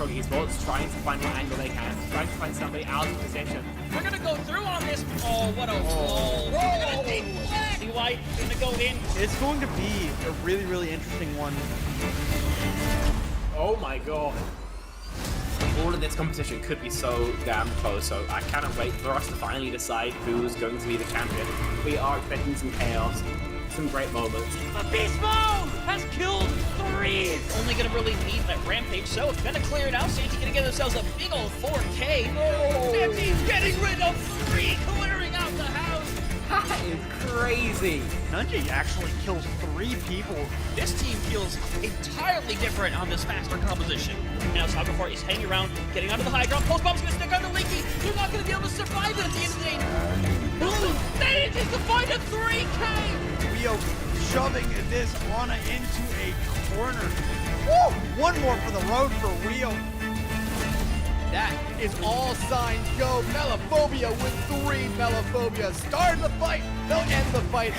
He's both trying to find what angle they can, trying to find somebody out of position. We're gonna go through on this. Oh, what a roll. DY gonna go in. It's going to be a really, really interesting one. Oh my god. All of this competition could be so damn close, so I cannot wait for us to finally decide who's going to be the champion. We are expecting some chaos, some great moments. A beast mode has killed 3. Only gonna really need that rampage, so it's gonna clear it out. Santi gonna get themselves a big old 4K. Santi's getting rid of 3, clearing out the house. That is crazy. Nunji actually kills 3 people. This team feels entirely different on this faster composition. Now Saga is hanging around, getting onto the high ground. Post bomb's gonna stick under Linky. They're not gonna be able to survive it at the end of the day. Manages to find a 3K. Rio shoving this Ana into a corner. Woo! One more for the road for Rio. That is all signs go. Melophobia with 3 Melophobia. Start the fight. They'll end the fight.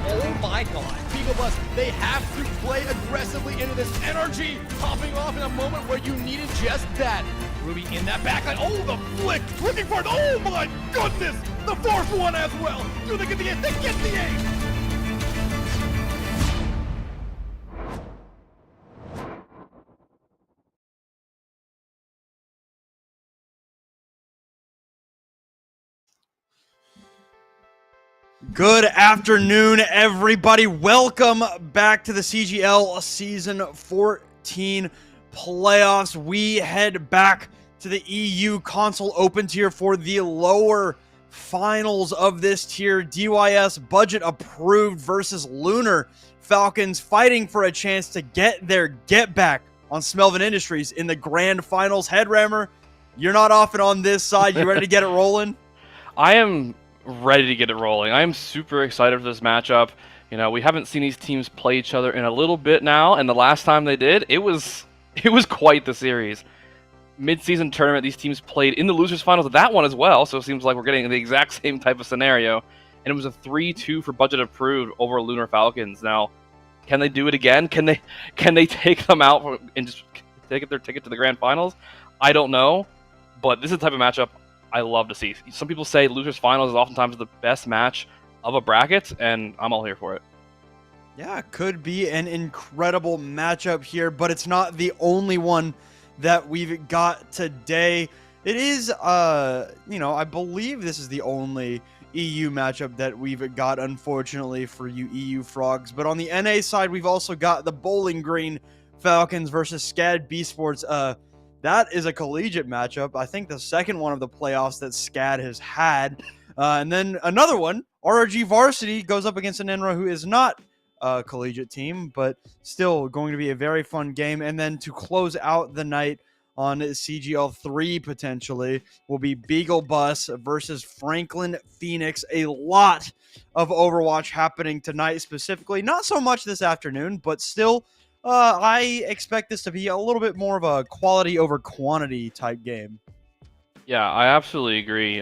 Oh my god. Beagle Bus, they have to play aggressively into this energy. Popping off in a moment where you needed just that. Ruby in that backline. Oh, the flick. Looking for it. Oh my goodness. The 4th one as well. Do they get the 8? They get the 8. Good afternoon, everybody. Welcome back to the CGL Season 14 playoffs. We head back to the EU console open tier for the lower finals of this tier. DYS budget approved versus Lunar Falcons, fighting for a chance to get their get back on Smelvin Industries in the grand finals. Headrammer You're not often on this side. You ready to get it rolling? I am ready to get it rolling. I am super excited for this matchup. You know, we haven't seen these teams play each other in a little bit now, and the last time they did, it was quite the series. Mid-season tournament, these teams played in the losers finals of that one as well, so it seems like we're getting the exact same type of scenario. And it was a 3-2 for budget approved over Lunar Falcons. Now, can they do it again? Can they take them out and just take their ticket to the grand finals? I don't know, but this is the type of matchup I love to see. Some people say losers finals is oftentimes the best match of a bracket, and I'm all here for it. Yeah, could be an incredible matchup here, but it's not the only one that we've got today. It is, I believe this is the only EU matchup that we've got, unfortunately, for you EU frogs. But on the NA side, we've also got the Bowling Green Falcons versus SCAD B Sports. That is a collegiate matchup. I think the second one of the playoffs that SCAD has had. And then another one, RRG Varsity goes up against an Enra who is not a collegiate team, but still going to be a very fun game. And then to close out the night on CGL 3 potentially will be Beagle Bus versus Franklin Phoenix. A lot of Overwatch happening tonight specifically. Not so much this afternoon, but still I expect this to be a little bit more of a quality over quantity type game. Yeah, I absolutely agree.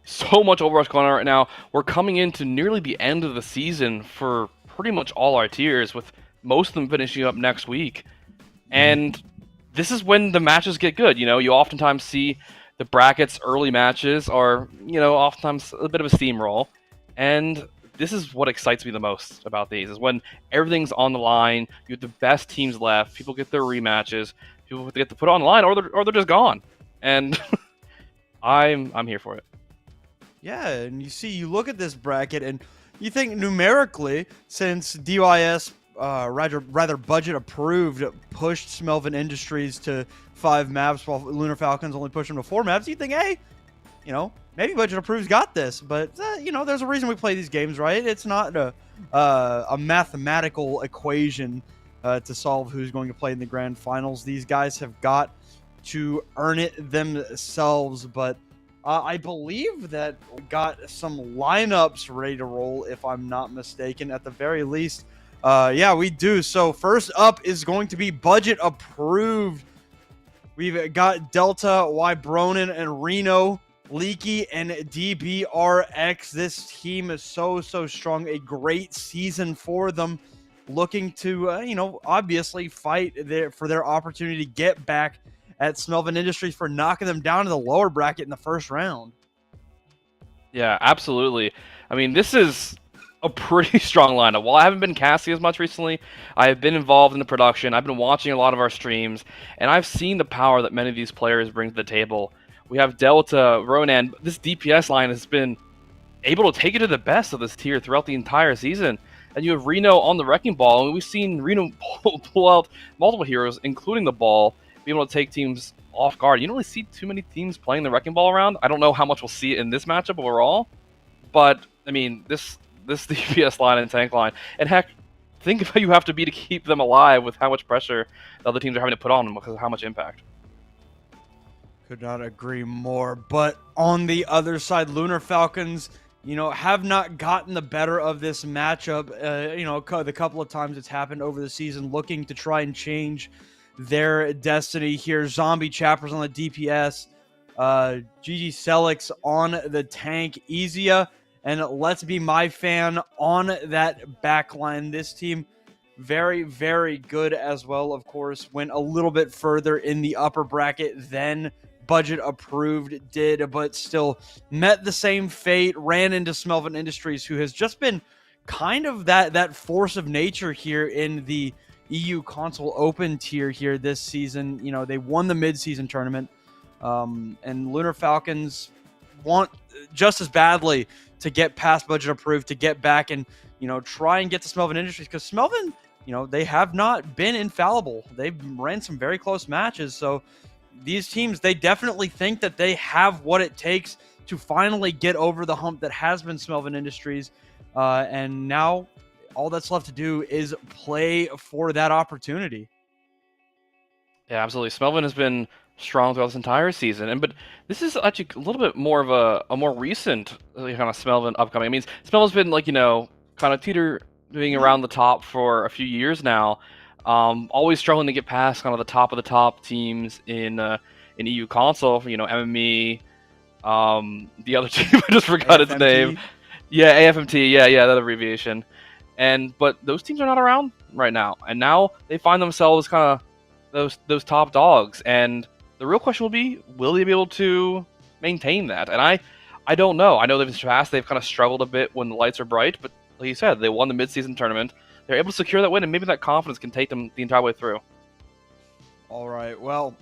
So much Overwatch going on right now. We're coming into nearly the end of the season for pretty much all our tiers, with most of them finishing up next week. And this is when the matches get good. You know, you oftentimes see the brackets early matches are, oftentimes a bit of a steamroll. And this is what excites me the most about these, is when everything's on the line, you have the best teams left, people get their rematches, people get to put on the line, or they're just gone. And I'm here for it. Yeah, and you look at this bracket and you think numerically, since DYS rather budget approved pushed Smelvin Industries to 5 maps while Lunar Falcons only pushed them to 4 maps, you think, hey, maybe budget approved's got this. But there's a reason we play these games, right? It's not a mathematical equation to solve who's going to play in the grand finals. These guys have got to earn it themselves. But I believe that we got some lineups ready to roll, if I'm not mistaken, at the very least. Yeah, we do. So first up is going to be budget approved. We've got Delta, Y Bronin, and Reno, Leaky, and DBRX. This team is so strong. A great season for them. Looking to, obviously fight for their opportunity to get back at Smelvin Industries for knocking them down to the lower bracket in the first round. Yeah, absolutely. I mean, this is a pretty strong lineup. While I haven't been casting as much recently, I have been involved in the production. I've been watching a lot of our streams, and I've seen the power that many of these players bring to the table. We have Delta, Ronan. This DPS line has been able to take it to the best of this tier throughout the entire season. And you have Reno on the Wrecking Ball, and we've seen Reno pull out multiple heroes, including the Ball, be able to take teams off guard. You don't really see too many teams playing the Wrecking Ball around. I don't know how much we'll see it in this matchup overall, but, I mean, this DPS line and tank line, and heck, think of how you have to be to keep them alive with how much pressure the other teams are having to put on them because of how much impact. Could not agree more. But on the other side, Lunar Falcons, have not gotten the better of this matchup. The couple of times it's happened over the season, looking to try and change their destiny here. Zombie Chappers on the DPS, GG Celix on the tank, Ezia and Let's Be My Fan on that backline. This team, very, very good as well, of course. Went a little bit further in the upper bracket than budget approved did, but still met the same fate, ran into Smelvin Industries, who has just been kind of that force of nature here in the EU console open tier here this season. They won the mid-season tournament, and Lunar Falcons want just as badly to get past budget approved, to get back and try and get to Smelvin Industries, because Smelvin, they have not been infallible. They've ran some very close matches, so these teams, they definitely think that they have what it takes to finally get over the hump that has been Smelvin Industries, and now all that's left to do is play for that opportunity. Yeah, absolutely. Smelvin has been strong throughout this entire season. But this is actually a little bit more of a more recent kind of smell of an upcoming. I mean, Smell's been like, kind of teetering around the top for a few years now. Always struggling to get past kind of the top teams in EU console. MME. The other team, I just forgot its name. Yeah, AFMT. Yeah, that abbreviation. But those teams are not around right now, and now they find themselves kind of those top dogs. And the real question will be, will they be able to maintain that? And I don't know. I know they've past they've kind of struggled a bit when the lights are bright, but like you said, they won the midseason tournament. They're able to secure that win, and maybe that confidence can take them the entire way through. All right, well,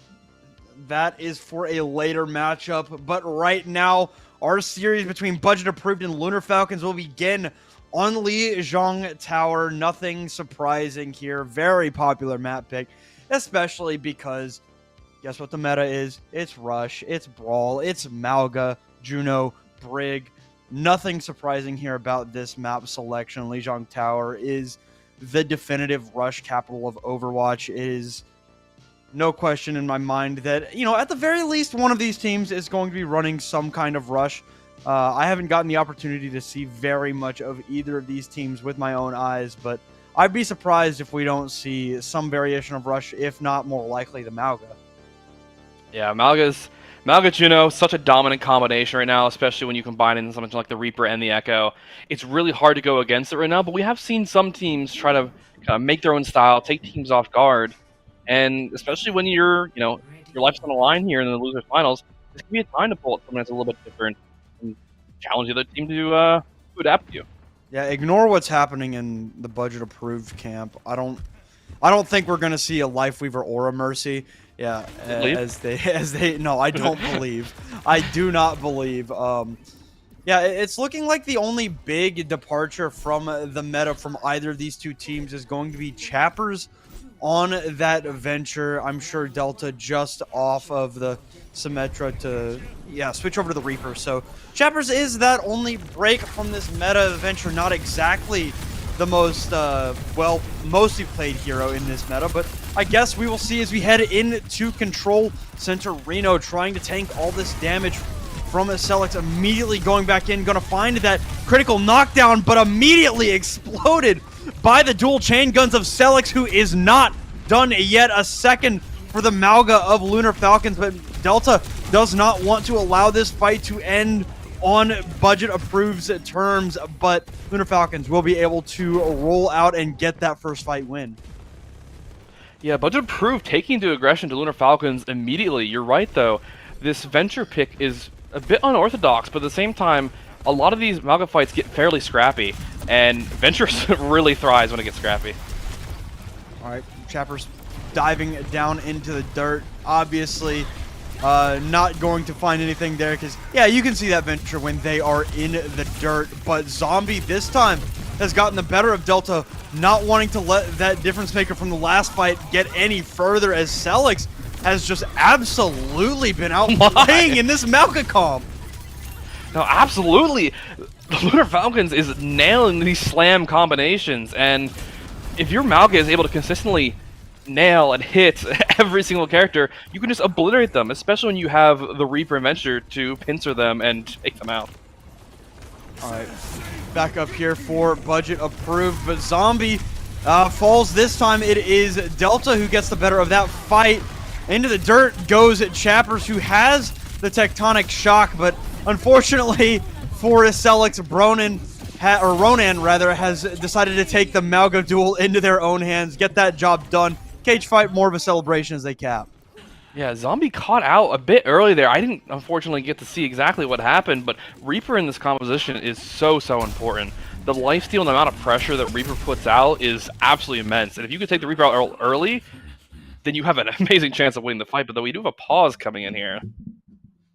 that is for a later matchup, but right now, our series between Budget Approved and Lunar Falcons will begin on Lijiang Tower. Nothing surprising here. Very popular map pick, especially because guess what the meta is? It's Rush, it's Brawl, it's Malga, Juno, Brig. Nothing surprising here about this map selection. Lijiang Tower is the definitive Rush capital of Overwatch. It is no question in my mind that, at the very least, one of these teams is going to be running some kind of Rush. I haven't gotten the opportunity to see very much of either of these teams with my own eyes, but I'd be surprised if we don't see some variation of Rush, if not more likely the Malga. Yeah, Malga Juno, such a dominant combination right now, especially when you combine in something like the Reaper and the Echo. It's really hard to go against it right now, but we have seen some teams try to kind of make their own style, take teams off guard. And especially when your life's on the line here in the losers finals, this can be a time to pull something that's a little bit different and challenge the other team to adapt to you. Yeah, ignore what's happening in the Budget Approved camp. I don't think we're gonna see a Lifeweaver or a Mercy. Yeah, as they. No, I don't believe. I do not believe. Yeah, it's looking like the only big departure from the meta from either of these two teams is going to be Chappers on that venture. I'm sure Delta just off of the Symmetra to, switch over to the Reaper. So Chappers is that only break from this meta venture. Not exactly the most, mostly played hero in this meta, but I guess we will see as we head into Control Center. Reno trying to tank all this damage from Celix, immediately going back in, gonna find that critical knockdown, but immediately exploded by the dual chain guns of Celix, who is not done yet. A second for the Malga of Lunar Falcons, but Delta does not want to allow this fight to end on Budget Approved's terms, but Lunar Falcons will be able to roll out and get that first fight win. Yeah, Budget Approved taking to aggression to Lunar Falcons immediately. You're right, though. This venture pick is a bit unorthodox, but at the same time, a lot of these Malga fights get fairly scrappy, and Venture really thrives when it gets scrappy. All right, Chappers diving down into the dirt. Obviously, not going to find anything there because, you can see that Venture when they are in the dirt. But Zombie this time has gotten the better of Delta, not wanting to let that difference maker from the last fight get any further, as Celix has just absolutely been outplaying in this Malga comp. No, absolutely. The Lunar Falcons is nailing these slam combinations, and if your Malga is able to consistently nail and hit every single character, you can just obliterate them, especially when you have the Reaper and Venture to pincer them and take them out. Alright, back up here for Budget Approved, but Zombie falls this time. It is Delta who gets the better of that fight. Into the dirt goes Chappers, who has the Tectonic Shock, but unfortunately for Celix, Ronan has decided to take the Malga duel into their own hands, get that job done. Cage fight, more of a celebration as they cap. Yeah, Zombie caught out a bit early there. I didn't, unfortunately, get to see exactly what happened, but Reaper in this composition is so important. The lifesteal and the amount of pressure that Reaper puts out is absolutely immense, and if you could take the Reaper out early, then you have an amazing chance of winning the fight. But though we do have a pause coming in here.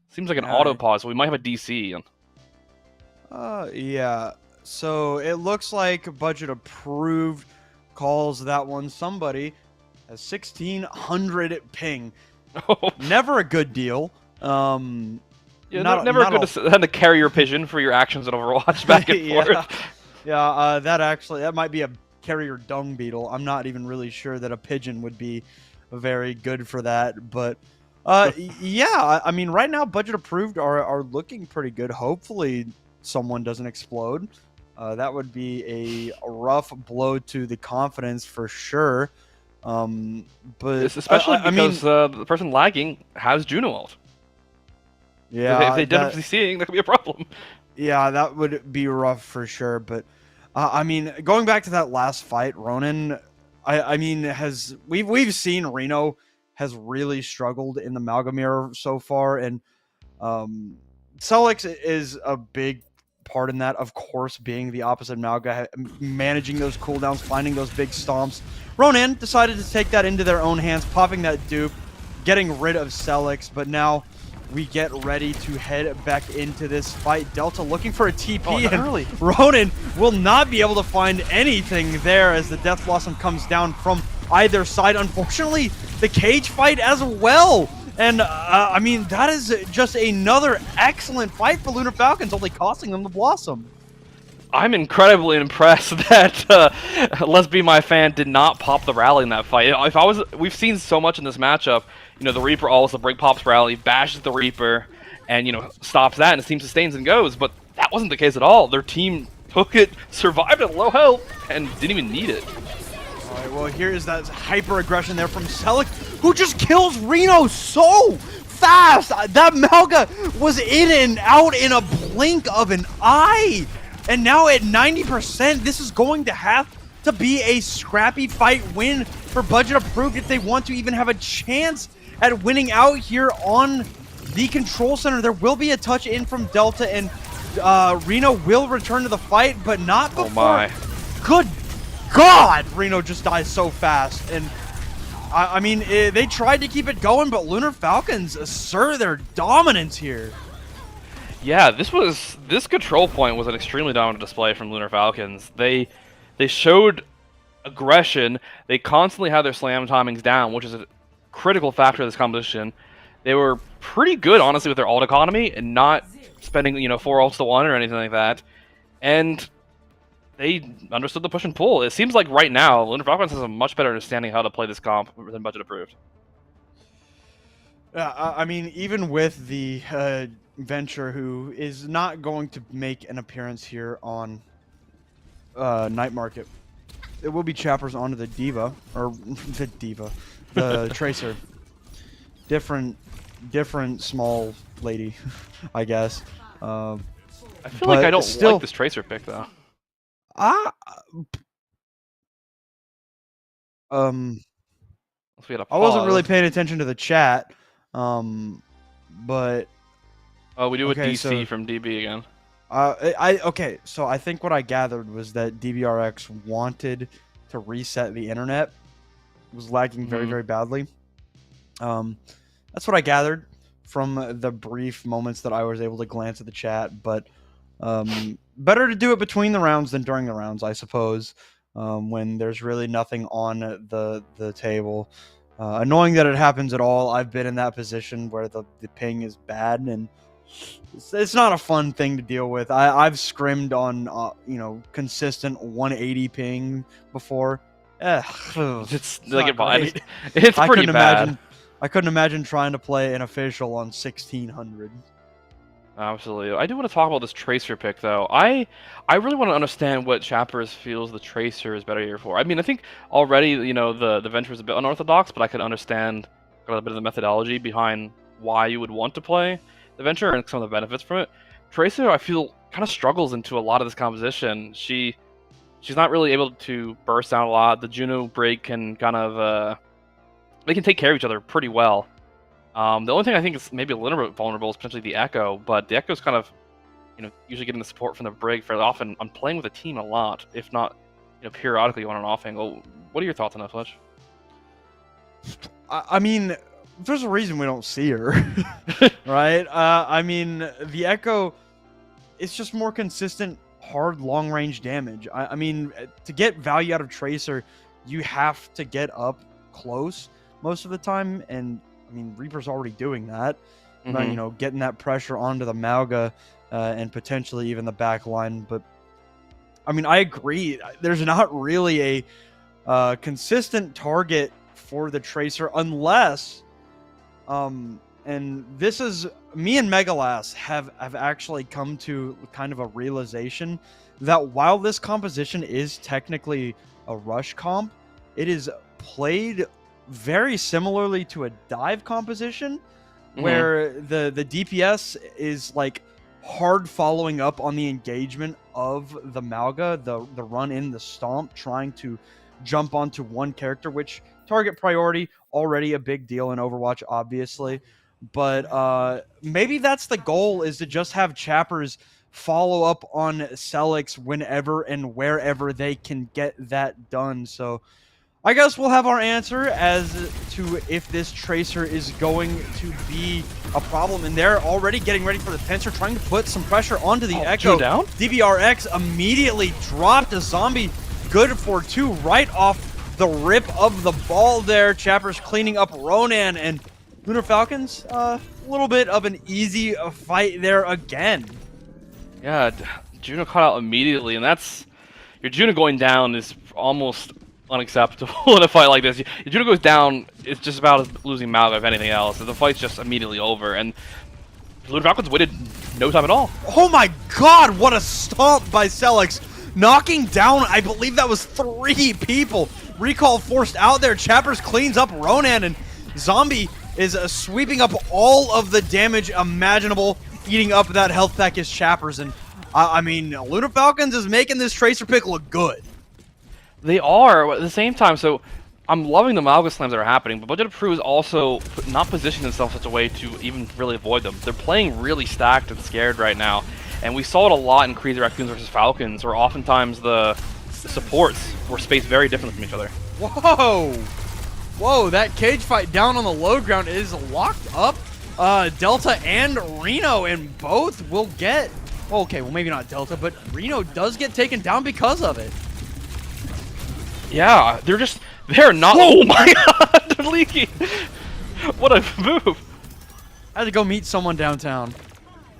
Seems like an auto pause, so we might have a DC. Yeah. So it looks like Budget Approved calls that one. Somebody has 1600 ping. Never a good deal. Never good to have to carry your pigeon for your actions in Overwatch back and forth. Yeah, that might be a carrier dung beetle. I'm not even really sure that a pigeon would be very good for that, but Yeah, I mean, right now, budget approved are looking pretty good. Hopefully, someone doesn't explode. That would be a rough blow to the confidence for sure. But Especially I mean, because the person lagging has Juno ult. yeah, If they definitely seeing, that could be a problem. yeah, that would be rough for sure. But I mean, going back to that last fight, Ronan, I mean, we've seen Reno has really struggled in the Malgamir so far, and Celix is a big part in that, of course, being the opposite Malga, managing those cooldowns, finding those big stomps. Ronan decided to take that into their own hands, popping that dupe, getting rid of Celix, but now we get ready to head back into this fight. Delta looking for a TP, and Ronan will not be able to find anything there as the Death Blossom comes down from either side. Unfortunately, the cage fight as well. And, I mean, that is just another excellent fight for Lunar Falcons, only costing them the Blossom. I'm incredibly impressed that Let's Be My Fan did not pop the rally in that fight. We've seen so much in this matchup. You know, the Reaper always the break pops rally, bashes the Reaper, and, you know, stops that, and his team sustains and goes. But that wasn't the case at all. Their team took it, survived at low health, and didn't even need it. All right, well, here is that hyper aggression there from Celix, who just kills Reno so fast. That Malga was in and out in a blink of an eye. And now at 90%, this is going to have to be a scrappy fight win for budget approved if they want to even have a chance at winning out here on the control center. There will be a touch in from Delta, and Reno will return to the fight, but not before. Oh my. Good God, Reno just dies so fast. And I mean, they tried to keep it going, but Lunar Falcons assert their dominance here. Yeah, this control point was an extremely dominant display from Lunar Falcons. They showed aggression. They constantly had their slam timings down, which is a critical factor of this competition. They were pretty good, honestly, with their ult economy and not spending, you know, 4 ults to 1 or anything like that. And they understood the push and pull. It seems like right now, Lunar Falcons has a much better understanding of how to play this comp than budget approved. I mean, even with the Venture, who is not going to make an appearance here on Night Market, it will be Chappers onto the Diva, or the Tracer. Different small lady, I guess. I feel like I don't like this Tracer pick, though. I wasn't really paying attention to the chat, but we do a okay, DC from DB again. Okay, so I think what I gathered was that DBRX wanted to reset the internet. It was lagging very, very badly. That's what I gathered from the brief moments that I was able to glance at the chat, but better to do it between the rounds than during the rounds, I suppose, when there's really nothing on the table. Annoying that it happens at all. I've been in that position where the ping is bad, and it's not a fun thing to deal with. I've scrimmed on you know, consistent 180 ping before. It's like it's pretty bad. I couldn't imagine trying to play an official on 1600. Absolutely. I do want to talk about this Tracer pick, though. I really want to understand what Chappers feels the Tracer is better here for. I mean, I think already, you know, the Venture is a bit unorthodox, but I could understand a little bit of the methodology behind why you would want to play the Venture and some of the benefits from it. Tracer, I feel, kind of struggles into a lot of this composition. She's not really able to burst down a lot. The Juno break can kind of they can take care of each other pretty well. The only thing I think is maybe a little bit vulnerable is potentially the Echo, but the Echo's kind of, you know, usually getting the support from the Brig fairly often. I'm playing with a team a lot, if not, you know, periodically on an off angle. What are your thoughts on that, Fletch? I mean, there's a reason we don't see her, right? I mean, the Echo, it's just more consistent, hard, long-range damage. I mean, to get value out of Tracer, you have to get up close most of the time, and I mean, Reaper's already doing that. You know, getting that pressure onto the Malga and potentially even the back line. But I mean, I agree. There's not really a consistent target for the Tracer unless And this is me and Megalas have actually come to kind of a realization that while this composition is technically a rush comp, it is played very similarly to a dive composition, where the DPS is like hard following up on the engagement of the Malga, the run in, the stomp, trying to jump onto one character, which target priority already a big deal in Overwatch, obviously. But maybe that's the goal, is to just have Chappers follow up on Celix whenever and wherever they can get that done. So I guess we'll have our answer as to if this Tracer is going to be a problem. And they're already getting ready for the pincer, trying to put some pressure onto the Echo. Down? DBRX immediately dropped a zombie. Good for 2 right off the rip of the ball there. Chappers cleaning up Ronan, and Lunar Falcons, a little bit of an easy fight there again. Yeah, Juno caught out immediately, and that's... Your Juno going down is almost unacceptable in a fight like this. Your Juno goes down, it's just about as losing Malga if anything else. The fight's just immediately over, and Lunar Falcons waited no time at all. Oh my god, what a stomp by Celix. Knocking down, I believe that was 3 people. Recall forced out there. Chappers cleans up Ronan, and Zombie is sweeping up all of the damage imaginable, eating up that health pack as Chappers. And I mean, Lunar Falcons is making this Tracer pick look good. They are, but at the same time, so I'm loving the Malga slams that are happening, but Budget of Prue is also not positioning themselves in such a way to even really avoid them. They're playing really stacked and scared right now, and we saw it a lot in Crazy Raccoons versus Falcons, where oftentimes the supports were spaced very differently from each other. Whoa! Whoa, that cage fight down on the low ground is locked up. Delta and Reno, and both will get... Okay, well maybe not Delta, but Reno does get taken down because of it. Yeah, they're not... Oh my god, they're leaking! What a move! I had to go meet someone downtown.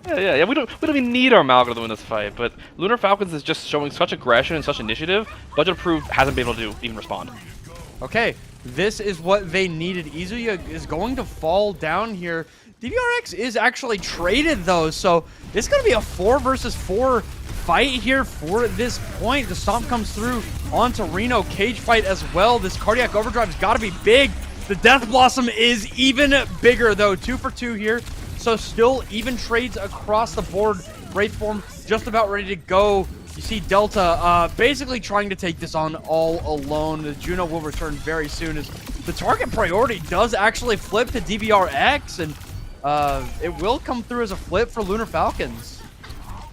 Yeah, we don't even need our Malga to win this fight, but Lunar Falcons is just showing such aggression and such initiative. Budget Approved hasn't been able to even respond. Okay, this is what they needed. Izuya is going to fall down here. DBRX is actually traded though, so it's going to be a 4 versus 4 fight here for this point. The stomp comes through onto Reno. Cage fight as well. This cardiac overdrive's got to be big. The Death Blossom is even bigger though. 2 for 2 here. So still even trades across the board. Wraith form just about ready to go. You see Delta basically trying to take this on all alone. The Juno will return very soon as the target priority does actually flip to DBRX, and it will come through as a flip for Lunar Falcons.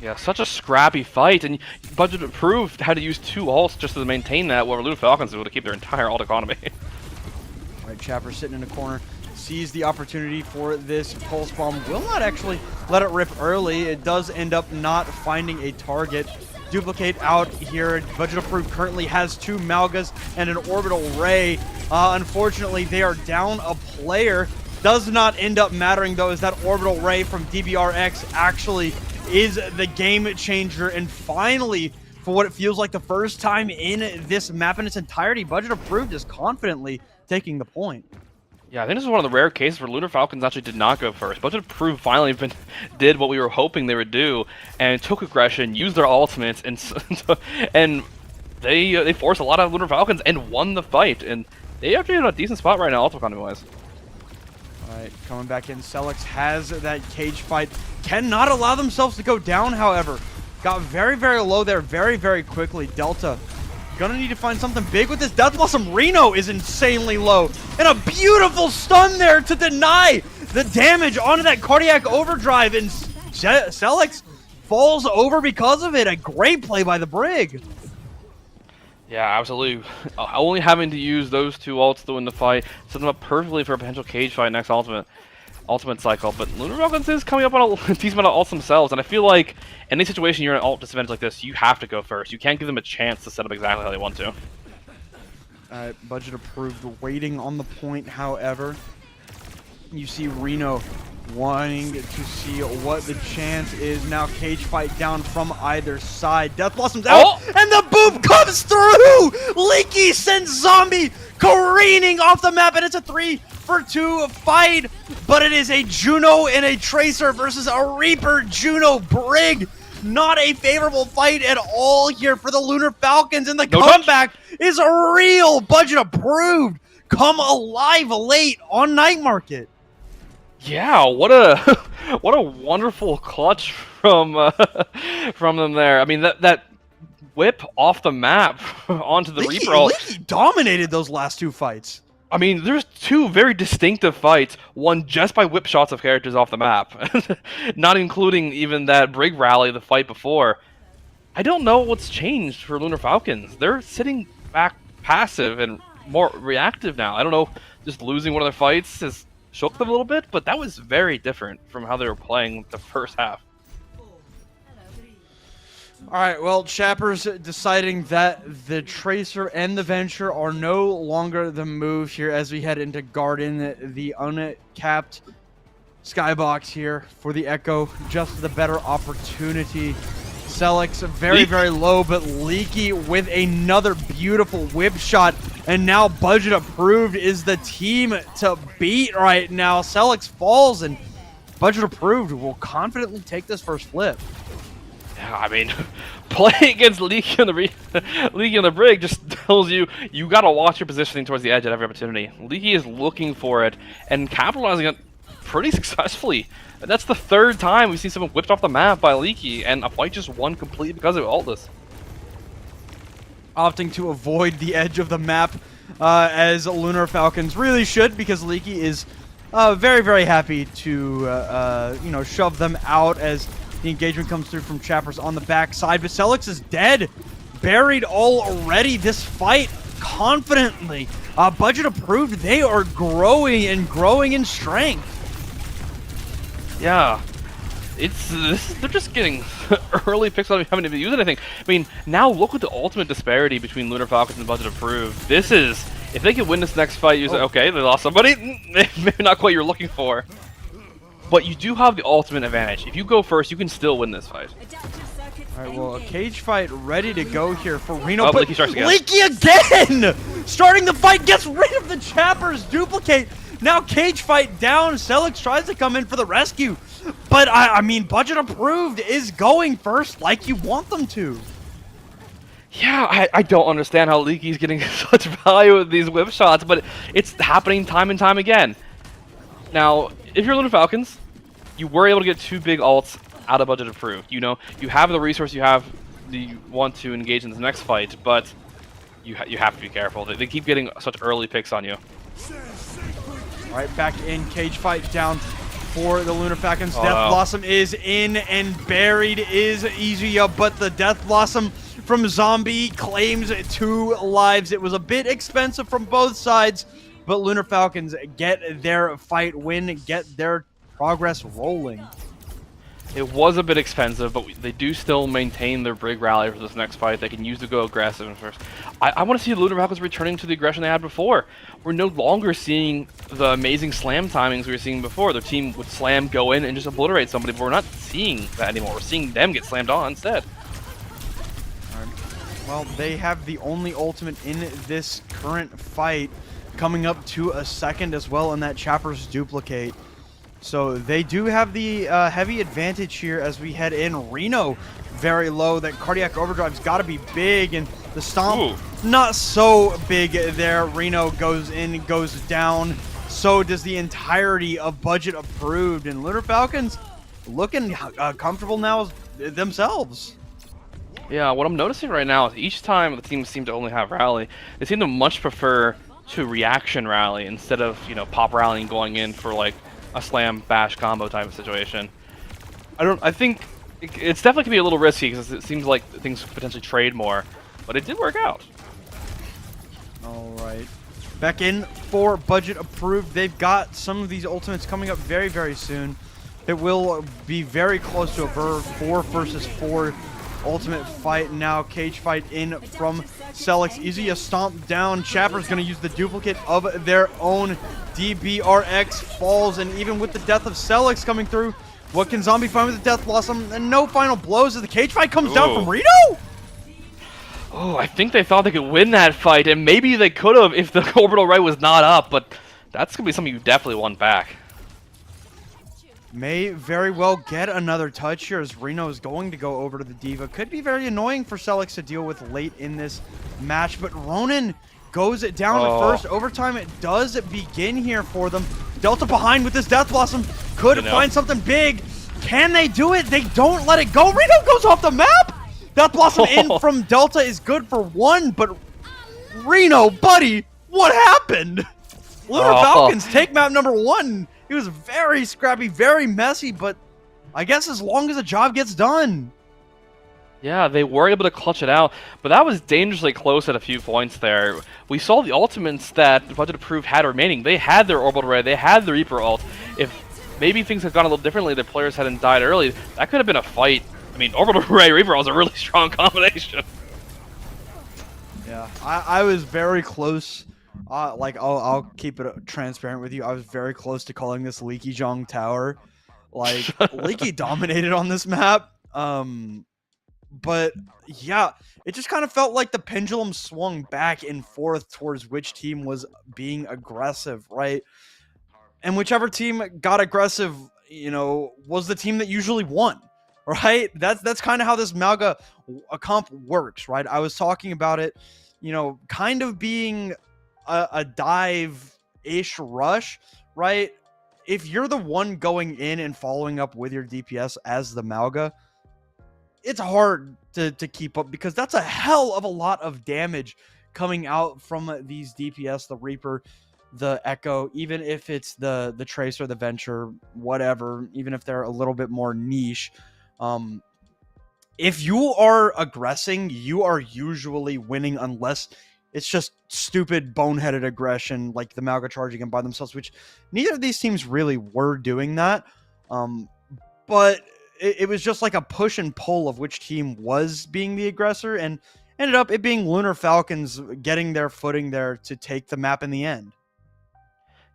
Yeah, such a scrappy fight, and Budget Approved had to use 2 ults just to maintain that, while Lunar Falcons were able to keep their entire ult economy. All right, Chapper sitting in a corner. Sees the opportunity for this pulse bomb. Will not actually let it rip early. It does end up not finding a target. Duplicate out here. Budget Approved currently has 2 Malgas and an Orbital Ray. Unfortunately, they are down a player. Does not end up mattering though, as that Orbital Ray from DBRX actually is the game changer. And finally, for what it feels like the first time in this map in its entirety, Budget Approved is confidently taking the point. Yeah, I think this is one of the rare cases where Lunar Falcons actually did not go first. Budget Approved finally did what we were hoping they would do, and took aggression, used their ultimates, and they forced a lot out of Lunar Falcons and won the fight. And they actually in a decent spot right now, ultimate economy-wise. All right, coming back in, Celix has that cage fight. Cannot allow themselves to go down, however. Got very, very low there very, very quickly. Delta gonna need to find something big with this. Death Blossom. Reno is insanely low. And a beautiful stun there to deny the damage onto that cardiac overdrive. And Celix falls over because of it. A great play by the Brig. Yeah, absolutely. Only having to use those 2 ults to win the fight set them up perfectly for a potential cage fight next ultimate cycle. But Lunar Falcons is coming up on a decent amount of ults themselves, and I feel like in any situation you're in an ult disadvantage like this, you have to go first. You can't give them a chance to set up exactly how they want to. Budget Approved waiting on the point, however. You see Reno wanting to see what the chance is. Now cage fight down from either side. Death Blossom's out, and the boom comes through! Leaky sends Zombie careening off the map, and it's a 3-for-2 fight, but it is a Juno and a Tracer versus a Reaper Juno Brig. Not a favorable fight at all here for the Lunar Falcons, and the comeback is real. Budget approved. Come alive late on Night Market. Yeah, what a what a wonderful clutch from them there. I mean, that whip off the map onto the Reaper. Leaky dominated those last two fights. I mean, there's two very distinctive fights, one just by whip shots of characters off the map, not including even that Brig rally the fight before. I don't know what's changed for Lunar Falcons. They're sitting back passive and more reactive now. I don't know, just losing one of their fights has shook them a little bit, but that was very different from how they were playing the first half. All right, well, Chappers deciding that the Tracer and the Venture are no longer the move here as we head into Garden. The uncapped skybox here for the Echo, just the better opportunity. Selix very, very low, but Leaky with another beautiful whip shot. And now Budget Approved is the team to beat right now. Selix falls, and Budget Approved will confidently take this first flip. Yeah, I mean, playing against Leaky on the Brig just tells you gotta watch your positioning towards the edge at every opportunity. Leaky is looking for it and capitalizing it pretty successfully. That's the third time we've seen someone whipped off the map by Leaky, and a fight just won completely because of Altus. Opting to avoid the edge of the map, as Lunar Falcons really should, because Leaky is very, very happy to shove them out as the engagement comes through from Chappers on the backside. But Selix is dead, buried already. This fight confidently. Budget Approved. They are growing in strength. Yeah, they're just getting early picks on having to use anything. I mean, now look at the ultimate disparity between Lunar Falcons and Budget Approved. This is, if they can win this next fight, you say, okay, they lost somebody, maybe not quite what you're looking for. But you do have the ultimate advantage. If you go first, you can still win this fight. All right, well, a cage fight ready to go here for Reno. Leaky starts again. Leaky again! Starting the fight, gets rid of the Chappers duplicate. Now cage fight down. Selix tries to come in for the rescue. But, I mean, Budget Approved is going first like you want them to. Yeah, I don't understand how Leaky's getting such value with these whip shots, but it's happening time and time again. Now, if you're Lunar Falcons, you were able to get two big ults out of Budget Approved. You know, you have the resource you want to engage in the next fight, but you have to be careful. They keep getting such early picks on you. All right, back in, cage fight down for the Lunar Falcons. Oh, Death no. Blossom is in, and buried is Izuya, but the Death Blossom from Zombie claims 2 lives. It was a bit expensive from both sides, but Lunar Falcons get their fight win, get their progress rolling. It was a bit expensive, but they do still maintain their Brig rally for this next fight. They can use to go aggressive first. I want to see the Lunar Falcons returning to the aggression they had before. We're no longer seeing the amazing slam timings we were seeing before. Their team would slam, go in, and just obliterate somebody, but we're not seeing that anymore. We're seeing them get slammed on instead. All right. Well, they have the only ultimate in this current fight, coming up to a second as well in that Chappers duplicate. So they do have the heavy advantage here as we head in. Reno very low. That cardiac overdrive's got to be big, and the stomp not so big there. Reno goes in, goes down. So does the entirety of Budget Approved, and Lunar Falcons looking comfortable now themselves. Yeah, what I'm noticing right now is each time the teams seem to only have rally, they seem to much prefer to reaction rally instead of, pop rallying going in for like a slam bash combo type of situation. I think it's definitely gonna be a little risky because it seems like things could potentially trade more, but it did work out. All right, back in for Budget Approved. They've got some of these ultimates coming up very, very soon. It will be very close to a 4 versus 4 ultimate fight now. Cage fight in from Celix. Easy a stomp down. Chapper's going to use the duplicate of their own. DBRX falls, and even with the death of Celix coming through, what can Zombie find with the Death Blossom? And no final blows as the cage fight comes down from Reno? Oh, I think they thought they could win that fight, and maybe they could have if the orbital ray was not up, but that's going to be something you definitely want back. May very well get another touch here as Reno is going to go over to the Diva. Could be very annoying for Celix to deal with late in this match, but Ronin goes it down to first. Overtime it does begin here for them. Delta behind with this Death Blossom. Could find something big. Can they do it? They don't let it go. Reno goes off the map. Death Blossom in from Delta is good for one, but Reno, buddy, what happened? Lunar Falcons take map number 1. It was very scrappy, very messy, but I guess as long as the job gets done. Yeah, they were able to clutch it out, but that was dangerously close at a few points there. We saw the ultimates that Budget Approved had remaining. They had their Orbital Ray, they had the Reaper ult. If maybe things had gone a little differently, the players hadn't died early, that could have been a fight. I mean, Orbital Ray, Reaper ult is a really strong combination. Yeah, I was very close. Like, I'll keep it transparent with you. I was very close to calling this Leaky Zhong Tower. Like, Leaky dominated on this map. But yeah, it just kind of felt like the pendulum swung back and forth towards which team was being aggressive, right? And whichever team got aggressive, you know, was the team that usually won, right? That's kind of how this Malga comp works, right? I was talking about it, you know, kind of being a dive-ish rush, right? If you're the one going in and following up with your DPS as the Malga, it's hard to keep up because that's a hell of a lot of damage coming out from these DPS, the Reaper, the Echo, even if it's the Tracer, the Venture, whatever, even if they're a little bit more niche. If you are aggressing, you are usually winning unless it's just stupid, boneheaded aggression like the Malga charging in by themselves, which neither of these teams really were doing that. But it was just like a push and pull of which team was being the aggressor, and ended up it being Lunar Falcons getting their footing there to take the map in the end.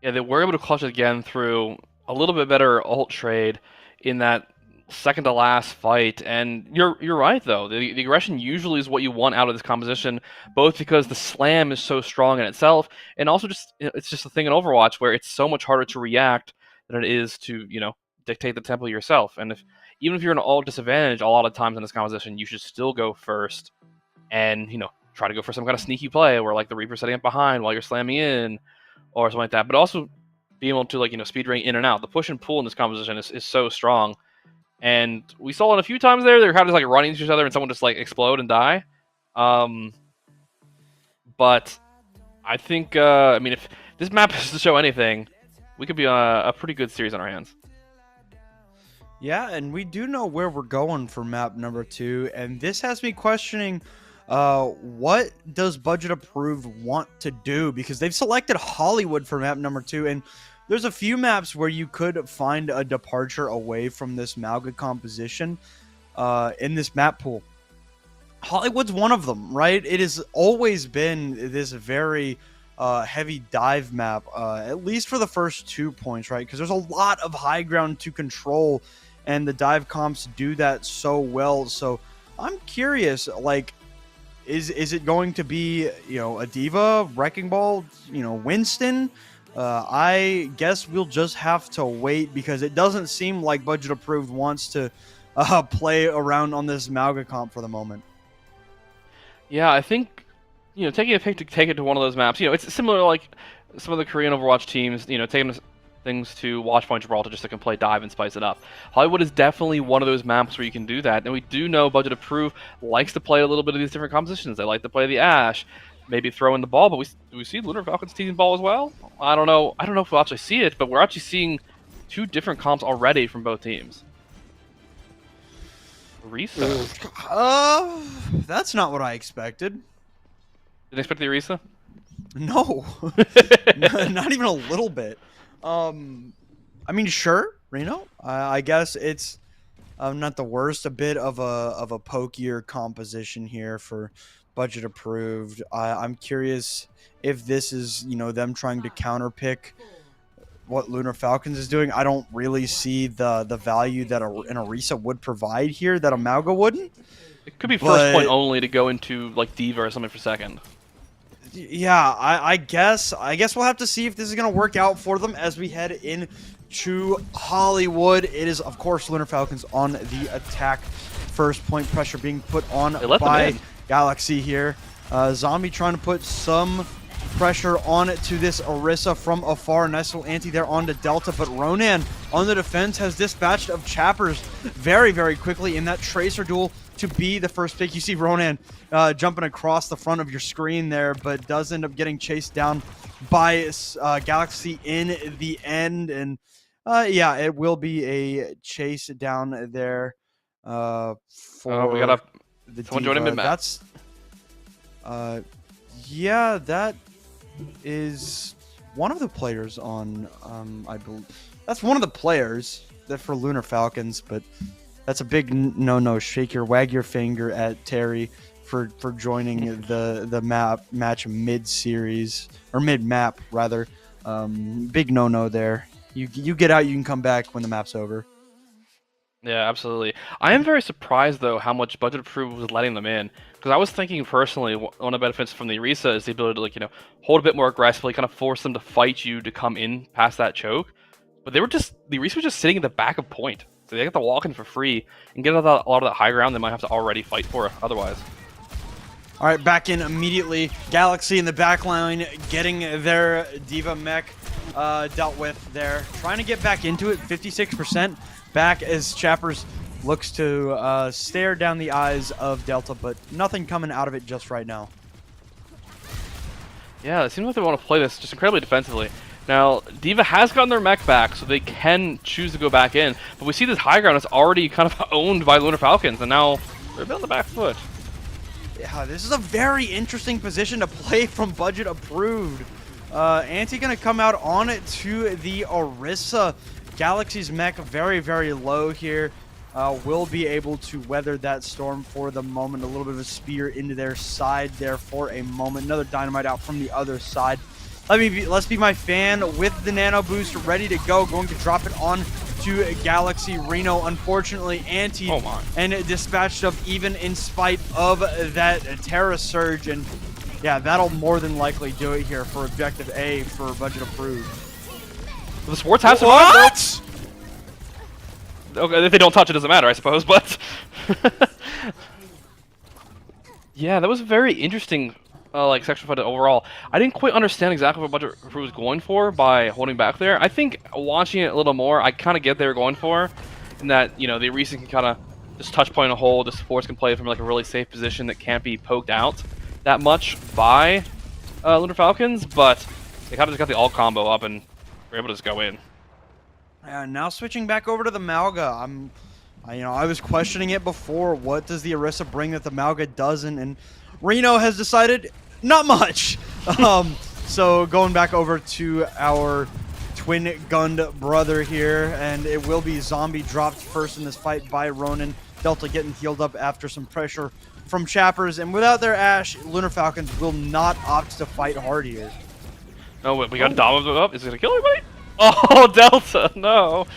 Yeah, they were able to clutch it again through a little bit better ult trade in that second to last fight. And you're right though. The aggression usually is what you want out of this composition, both because the slam is so strong in itself, and also just it's just a thing in Overwatch where it's so much harder to react than it is to, you know, dictate the tempo yourself. And even if you're in an ult disadvantage, a lot of times in this composition, you should still go first and, you know, try to go for some kind of sneaky play where like the Reaper setting up behind while you're slamming in or something like that. But also being able to, like, you know, speed ring in and out. The push and pull in this composition is so strong. And we saw it a few times there. They're kind of just like running into each other and someone just like explode and die. But I think, I mean, if this map is to show anything, we could be a pretty good series on our hands. Yeah, and we do know where we're going for map number 2, and this has me questioning what does Budget Approved want to do, because they've selected Hollywood for map number 2, and there's a few maps where you could find a departure away from this Malga composition in this map pool. Hollywood's one of them, right? It has always been this very heavy dive map, at least for the first 2 points, right? Because there's a lot of high ground to control, and the dive comps do that so well. So I'm curious, like, is it going to be, you know, a Diva, Wrecking Ball, you know, Winston? I guess we'll just have to wait, because it doesn't seem like Budget Approved wants to play around on this Malga comp for the moment. Yeah, I think, you know, taking a pick to take it to one of those maps, you know, it's similar to like some of the Korean Overwatch teams, you know, taking things to Watchpoint Gibraltar just so they can play dive and spice it up. Hollywood is definitely one of those maps where you can do that, and we do know Budget Approved likes to play a little bit of these different compositions. They like to play the Ash, maybe throw in the ball, but we see Lunar Falcons teasing ball as well? I don't know if we'll actually see it, but we're actually seeing 2 different comps already from both teams. Orisa. That's not what I expected. Didn't expect the Orisa? No. Not even a little bit. I mean, sure, Reno. I guess it's not the worst. A bit of a pokier composition here for budget approved. I'm curious if this is, you know, them trying to counterpick what Lunar Falcons is doing. I don't really see the value that an Orisa would provide here that a Mauga wouldn't. It could be first point only to go into like Diva or something for second. Yeah, I guess we'll have to see if this is gonna work out for them as we head into Hollywood. It is, of course, Lunar Falcons on the attack. First point pressure being put on by Galaxy here. Zombie trying to put some pressure on to this Orisa from afar. Nice little anti there onto Delta, but Ronan on the defense has dispatched of Chappers very, very quickly in that Tracer duel to be the first pick. You see Ronan jumping across the front of your screen there, but does end up getting chased down by Galaxy in the end. And yeah, it will be a chase down there for we got the someone joining mid-map. That's yeah, that is one of the players on I believe that's one of the players that for Lunar Falcons, but that's a big no. Shake your wag your finger at Terry for joining the match mid series or mid map rather. Big no there. You get out, you can come back when the map's over. Yeah, absolutely. I am very surprised though how much budget approved was letting them in, because I was thinking personally one of the benefits from the Orisa is the ability to, like, you know, hold a bit more aggressively, kind of force them to fight you to come in past that choke. But the Orisa was just sitting in the back of point, so they get to walk in for free and get a lot of that high ground they might have to already fight for otherwise. All right, back in immediately. Galaxy in the back line getting their Diva mech dealt with there. Trying to get back into it, 56% back as Chappers looks to stare down the eyes of Delta, but nothing coming out of it just right now. Yeah, it seems like they want to play this just incredibly defensively. Now, Diva has gotten their mech back, so they can choose to go back in, but we see this high ground is already kind of owned by Lunar Falcons, and now they're a bit on the back foot. Yeah, this is a very interesting position to play from budget approved. Anti gonna come out on it to the Orisa. Galaxy's mech very, very low here. Will be able to weather that storm for the moment. A little bit of a spear into their side there for a moment. Another dynamite out from the other side. Let's be my fan with the nano boost ready to go. Going to drop it on to Galaxy. Reno, unfortunately, anti and dispatched up even in spite of that Terra Surge. And yeah, that'll more than likely do it here for Objective A for budget approved. The sports have survived. Okay, if they don't touch it, doesn't matter, I suppose, but yeah, that was very interesting, like, section fight overall. I didn't quite understand exactly what Budget Approved was going for by holding back there. I think watching it a little more, I kind of get what they were going for, in that, you know, the Orisa can kind of just touch point a hole, the supports can play from like a really safe position that can't be poked out that much by Lunar Falcons, but they kind of just got the all combo up and were able to just go in. Now switching back over to the Mauga. I was questioning it before. What does the Orisa bring that the Mauga doesn't? And Reno has decided not much. So going back over to our twin-gunned brother here, and it will be Zombie dropped first in this fight by Ronan. Delta getting healed up after some pressure from Chappers, and without their Ash, Lunar Falcons will not opt to fight hard here. No, we got Dom up. Is it gonna kill anybody? Oh, Delta, no.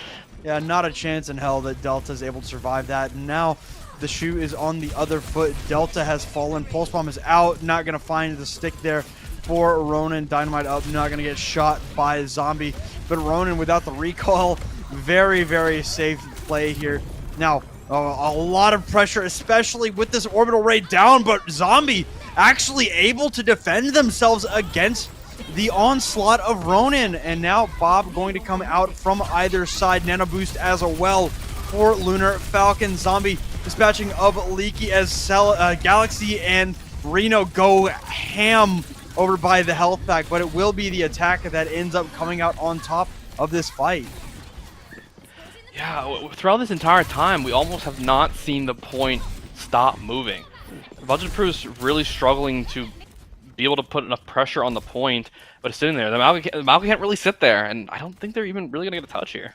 Yeah, not a chance in hell that Delta is able to survive that. And now the shoe is on the other foot. Delta has fallen. Pulse Bomb is out. Not going to find the stick there for Ronan. Dynamite up. Not going to get shot by Zombie. But Ronan without the recall. Very, very safe play here. Now, a lot of pressure, especially with this orbital ray down. But Zombie actually able to defend themselves against the onslaught of Ronan. And now Bob going to come out from either side. Nano boost as well for Lunar Falcon. Zombie dispatching of Leaky as Galaxy and Reno go ham over by the health pack, but it will be the attack that ends up coming out on top of this fight. Yeah, throughout this entire time, we almost have not seen the point stop moving. Budget Approved is really struggling to be able to put enough pressure on the point, but it's sitting there. The Mauga can't really sit there, and I don't think they're even really going to get a touch here.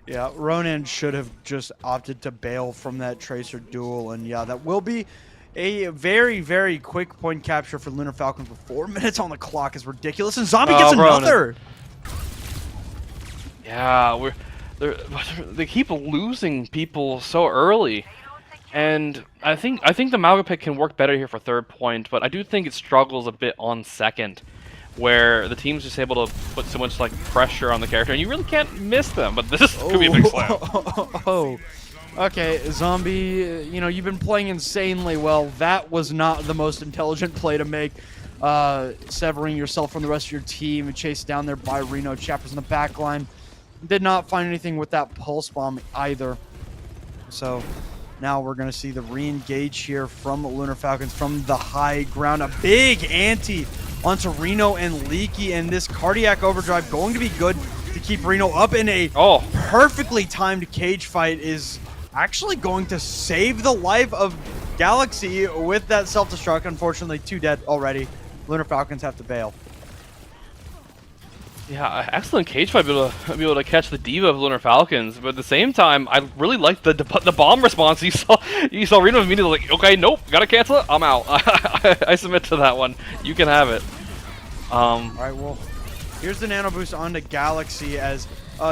Yeah, Ronan should have just opted to bail from that Tracer duel, and yeah, that will be a very, very quick point capture for Lunar Falcons with 4 minutes on the clock is ridiculous, and Zombie gets Ronan. another! Yeah, they keep losing people so early. And I think the Malga pick can work better here for third point, but I do think it struggles a bit on second, where the team's just able to put so much like pressure on the character, and you really can't miss them. But this could be a big slam. Oh, okay, Zombie. You know, you've been playing insanely well. That was not the most intelligent play to make. Severing yourself from the rest of your team and chased down there by Reno. Chappers in the back line. Did not find anything with that pulse bomb either. So now we're going to see the re-engage here from the Lunar Falcons from the high ground. A big ante onto Reno and Leaky, and this cardiac overdrive going to be good to keep Reno up in a perfectly timed cage fight is actually going to save the life of Galaxy with that self-destruct. Unfortunately, 2 dead already. Lunar Falcons have to bail. Yeah, excellent cage fight, be able to catch the diva of Lunar Falcons, but at the same time, I really liked the bomb response. You saw Reno immediately like, okay, nope, gotta cancel it, I'm out. I submit to that one. You can have it. All right, well, here's the nano boost onto Galaxy as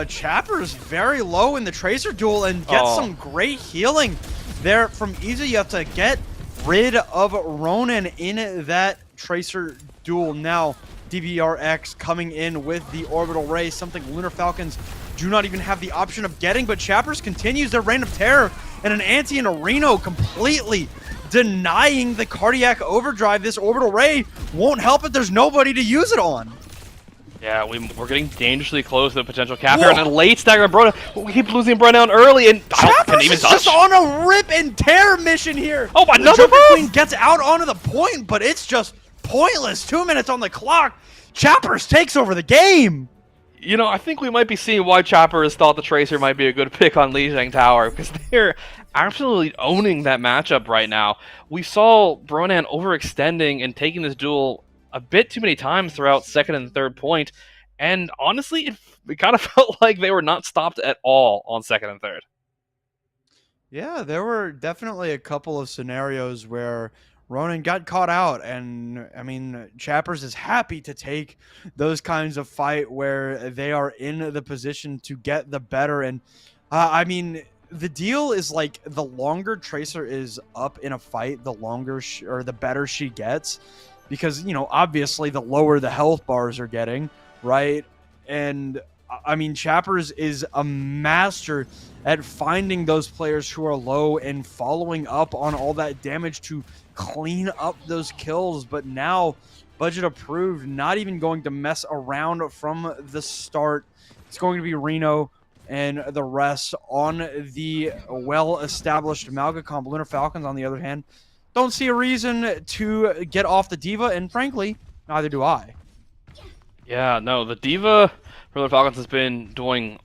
Chapper's very low in the Tracer duel and gets some great healing there from Izu. You have to get rid of Ronan in that Tracer duel now. DBRX coming in with the orbital ray, something Lunar Falcons do not even have the option of getting, but Chappers continues their reign of terror, and an Anti and a Reno completely denying the cardiac overdrive. This orbital ray won't help it. There's nobody to use it on. Yeah, we're getting dangerously close to the potential cap here, and a late stagger of Brona. We keep losing Brona down early, and Chappers is just on a rip and tear mission here. Oh, the another Queen gets out onto the point, but it's just pointless. 2 minutes on the clock. Chappers takes over the game. You know, I think we might be seeing why Chappers thought the Tracer might be a good pick on Lijiang Tower, because they're absolutely owning that matchup right now. We saw Bronan overextending and taking this duel a bit too many times throughout second and third point, and honestly, it kind of felt like they were not stopped at all on second and third. Yeah, there were definitely a couple of scenarios where Ronan got caught out, and I mean, Chappers is happy to take those kinds of fight where they are in the position to get the better. And I mean, the deal is like the longer Tracer is up in a fight, the longer or the better she gets, because you know, obviously, the lower the health bars are getting, right? And I mean, Chappers is a master at finding those players who are low and following up on all that damage to clean up those kills. But now, budget approved, not even going to mess around from the start. It's going to be Reno and the rest on the well-established Malga comp. Lunar Falcons, on the other hand, don't see a reason to get off the Diva, and frankly, neither do I. Yeah, no, the Diva for the Falcons has been doing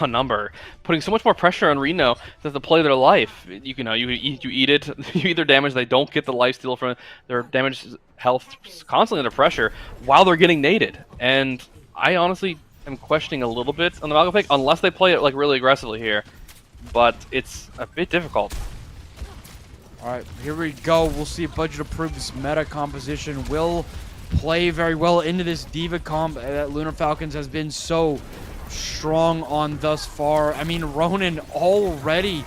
a number, putting so much more pressure on Reno to play their life. You eat it, you eat their damage, they don't get the lifesteal from their damage health constantly under pressure while they're getting naded. And I honestly am questioning a little bit on the Malga pick, unless they play it like really aggressively here. But it's a bit difficult. Alright, here we go. We'll see if budget approved. This meta composition will play very well into this Diva comp that Lunar Falcons has been so strong on thus far. I mean, Ronan already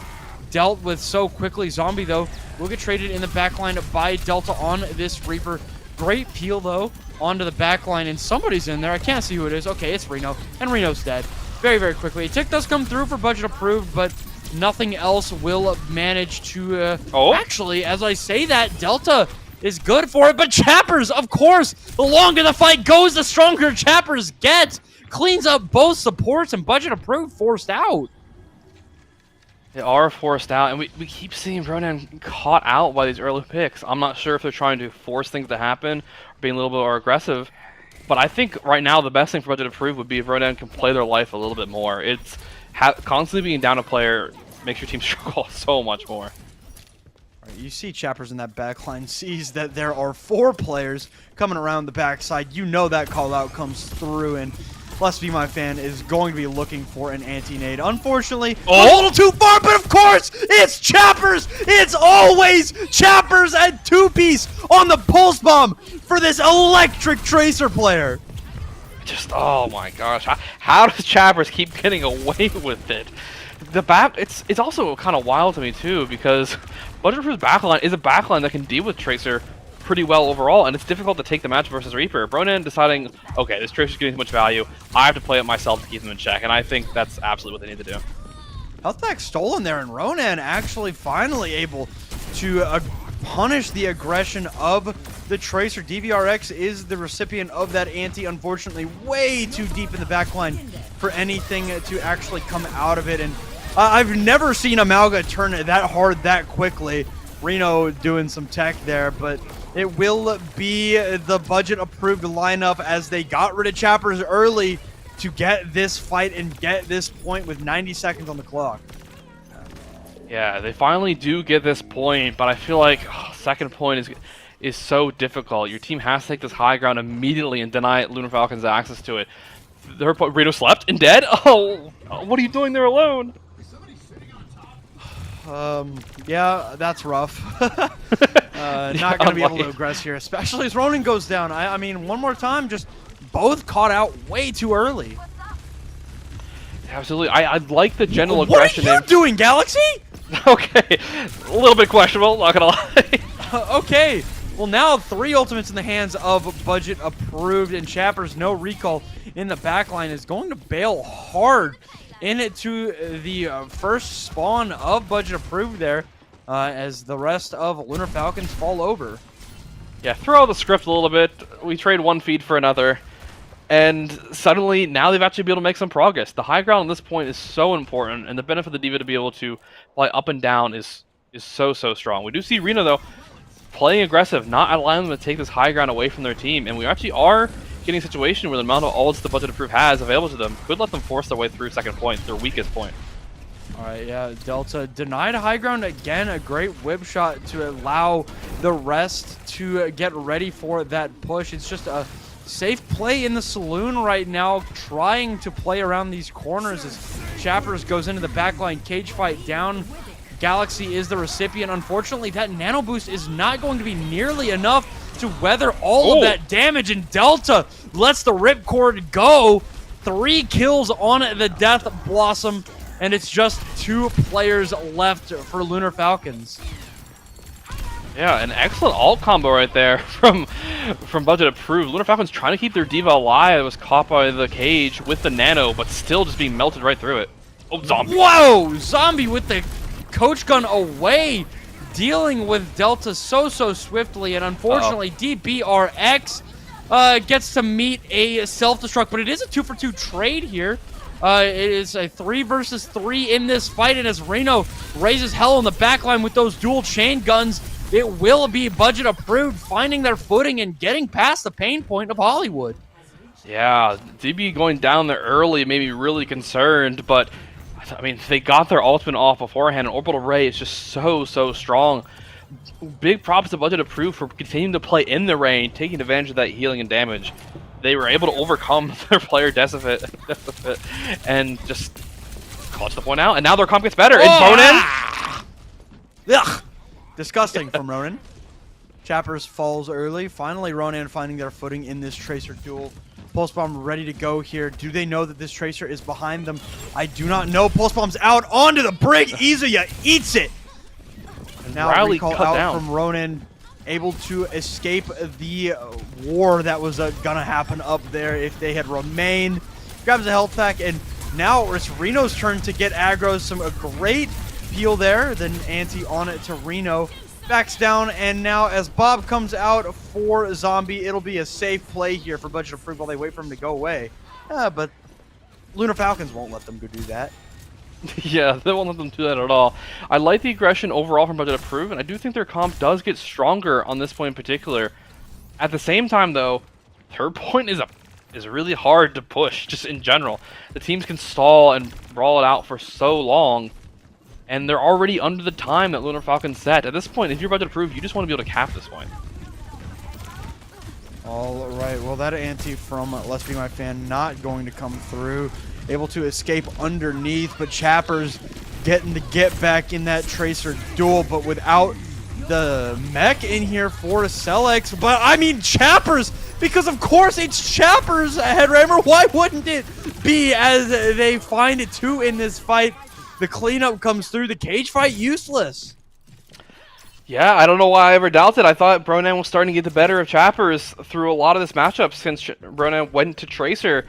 dealt with so quickly. Zombie, though, will get traded in the backline by Delta on this Reaper. Great peel, though, onto the backline, and somebody's in there. I can't see who it is. Okay, it's Reno, and Reno's dead. Very, very quickly. A tick does come through for budget approved, but nothing else will manage to... Actually, as I say that, Delta is good for it, but Chappers, of course, the longer the fight goes, the stronger Chappers get. Cleans up both supports, and budget approved forced out. They are forced out, and we keep seeing Ronan caught out by these early picks. I'm not sure if they're trying to force things to happen or being a little bit more aggressive, but I think right now the best thing for budget approved would be if Ronan can play their life a little bit more. It's constantly being down a player makes your team struggle so much more. Right, you see Chappers in that backline, sees that there are 4 players coming around the backside. You know that call out comes through, and Let's Be My Fan is going to be looking for an anti-nade. Unfortunately, a Oh! little too far, but of course, it's Chappers! It's always Chappers at two-piece on the pulse bomb for this electric Tracer player. Just, oh my gosh, how does Chappers keep getting away with it? It's also kind of wild to me too, because Budget Approved's backline is a backline that can deal with Tracer pretty well overall, and it's difficult to take the match versus Reaper. Ronan deciding, okay, this Tracer's getting too much value, I have to play it myself to keep them in check, and I think that's absolutely what they need to do. Health pack stolen there, and Ronan actually finally able to punish the aggression of the Tracer. DVRX is the recipient of that anti, unfortunately way too deep in the backline for anything to actually come out of it, and I've never seen Amalga turn that hard that quickly. Reno doing some tech there, but it will be the budget approved lineup as they got rid of Chappers early to get this fight and get this point with 90 seconds on the clock. Yeah, they finally do get this point, but I feel like second point is so difficult. Your team has to take this high ground immediately and deny Lunar Falcons access to it. Reno slept and dead? Oh, what are you doing there alone? Yeah, that's rough. Not going to be able to aggress here, especially as Ronan goes down. I mean, one more time, just both caught out way too early. Absolutely. I like the general aggression. What are you doing, Galaxy? Okay, a little bit questionable, not going to lie. Okay, well now 3 ultimates in the hands of Budget Approved, and Chappers, no recall in the backline, is going to bail hard into the first spawn of Budget Approved there, as the rest of Lunar Falcons fall over. Yeah, throw out the script a little bit. We trade one feed for another, and suddenly now they've actually been able to make some progress. The high ground at this point is so important, and the benefit of the D.Va to be able to fly up and down is so strong. We do see Reno though playing aggressive, not allowing them to take this high ground away from their team, and we actually are getting a situation where the amount of ults the Budget Approved has available to them could let them force their way through second point, their weakest point. Alright, yeah, Delta denied high ground again, a great whip shot to allow the rest to get ready for that push. It's just a safe play in the saloon right now, trying to play around these corners as Chappers goes into the backline, cage fight down. Galaxy is the recipient. Unfortunately, that nano boost is not going to be nearly enough to weather all of that damage, and Delta lets the ripcord go. 3 kills on the Death Blossom, and it's just 2 players left for Lunar Falcons. Yeah, an excellent ult combo right there from Budget Approved. Lunar Falcons trying to keep their D.Va alive. It was caught by the cage with the nano, but still just being melted right through it. Oh, Zombie. Whoa! Zombie with the coach gun away, dealing with Delta so swiftly, and unfortunately DBRX gets to meet a self-destruct, but it is a 2-for-2 trade here. It is a 3 versus 3 in this fight, and as Reno raises hell on the backline with those dual chain guns, it will be Budget Approved finding their footing and getting past the pain point of Hollywood. Yeah, DB going down there early made me really concerned, but I mean, they got their ultimate off beforehand, and Orbital Ray is just so strong. Big props to Budget Approved for continuing to play in the rain, taking advantage of that healing and damage. They were able to overcome their player deficit and just clutch the point out, and now their comp gets better. And Ronan! Ugh! Disgusting from Ronan. Chappers falls early. Finally, Ronan finding their footing in this Tracer duel. Pulse Bomb ready to go here. Do they know that this Tracer is behind them? I do not know. Pulse Bomb's out onto the brig. Izuya eats it. And now Riley recall cut out down from Ronan, able to escape the war that was gonna happen up there if they had remained. Grabs a health pack, and now it's Reno's turn to get aggro. Some great peel there. Then anti on it to Reno. Backs down, and now as Bob comes out for Zombie, it'll be a safe play here for Budget Approved while they wait for him to go away. But Lunar Falcons won't let them go do that. Yeah, they won't let them do that at all. I like the aggression overall from Budget Approved, and I do think their comp does get stronger on this point in particular. At the same time, though, third point is really hard to push, just in general. The teams can stall and brawl it out for so long, and they're already under the time that Lunar Falcons set. At this point, if you're Budget Approved, you just want to be able to cap this point. All right, well, that ante from Let's Be My Fan not going to come through. Able to escape underneath, but Chappers getting the get back in that Tracer duel, but without the mech in here for Celex. But I mean, Chappers, because of course it's Chappers, Headrammer. Why wouldn't it be, as they find it too in this fight? The cleanup comes through, the cage fight useless. Yeah, I don't know why I ever doubted. I thought Bronan was starting to get the better of Chappers through a lot of this matchup since Bronan went to Tracer.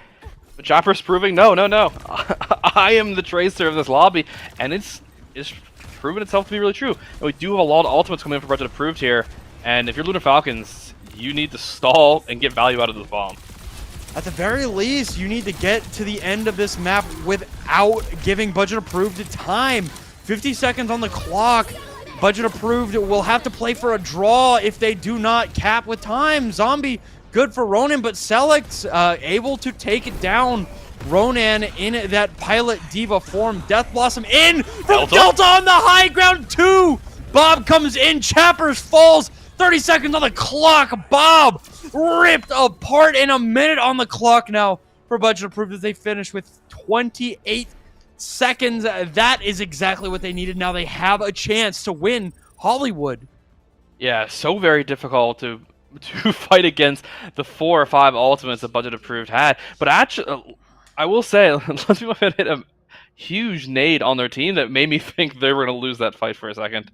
But Chappers proving, no. I am the Tracer of this lobby, and it's proven itself to be really true. And we do have a lot of ultimates coming in for Budget Approved here, and if you're Lunar Falcons, you need to stall and get value out of this bomb. At the very least, you need to get to the end of this map without giving Budget Approved time. 50 seconds on the clock. Budget Approved will have to play for a draw if they do not cap with time. Zombie, good for Ronan, but Celex able to take it down. Ronan in that Pilot Diva form. Death Blossom in from Delta on the high ground. 2. Bob comes in. Chappers falls. 30 seconds on the clock. Bob ripped apart in a minute on the clock now for Budget Approved as they finish with 28 seconds. That is exactly what they needed. Now they have a chance to win Hollywood. Yeah, so very difficult to fight against the 4 or 5 ultimates that Budget Approved had. But actually, I will say, Let's Be My Fan hit a huge nade on their team that made me think they were going to lose that fight for a second.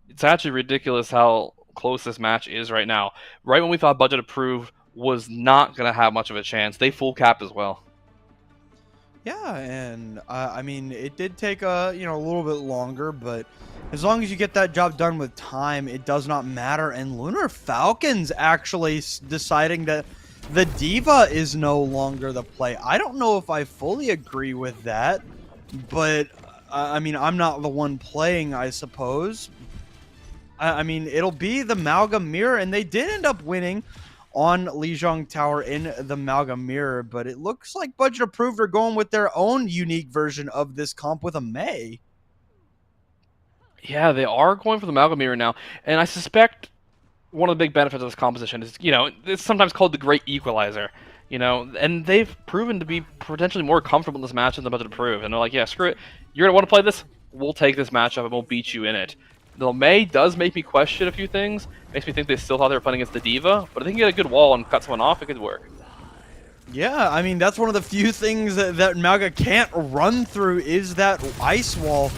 It's actually ridiculous how close this match is right now. Right when we thought Budget Approved was not going to have much of a chance, they full capped as well. Yeah, and I mean, it did take a little bit longer, but as long as you get that job done with time, it does not matter. And Lunar Falcons actually deciding that the Diva is no longer the play. I don't know if I fully agree with that, but I mean, I'm not the one playing, I suppose. I mean, it'll be the Amalgam Mirror, and they did end up winning on Lijiang Tower in the Amalgam Mirror, but it looks like Budget Approved are going with their own unique version of this comp with a Mei. Yeah, they are going for the Amalgam Mirror now, and I suspect one of the big benefits of this composition is, it's sometimes called the Great Equalizer, and they've proven to be potentially more comfortable in this match than the Budget Approved, and they're like, yeah, screw it, you're going to want to play this, we'll take this matchup and we'll beat you in it. The Mei does make me question a few things. Makes me think they still thought they were playing against the Diva, but if they can get a good wall and cut someone off, it could work. Yeah, I mean, that's one of the few things that Malga can't run through is that ice wall.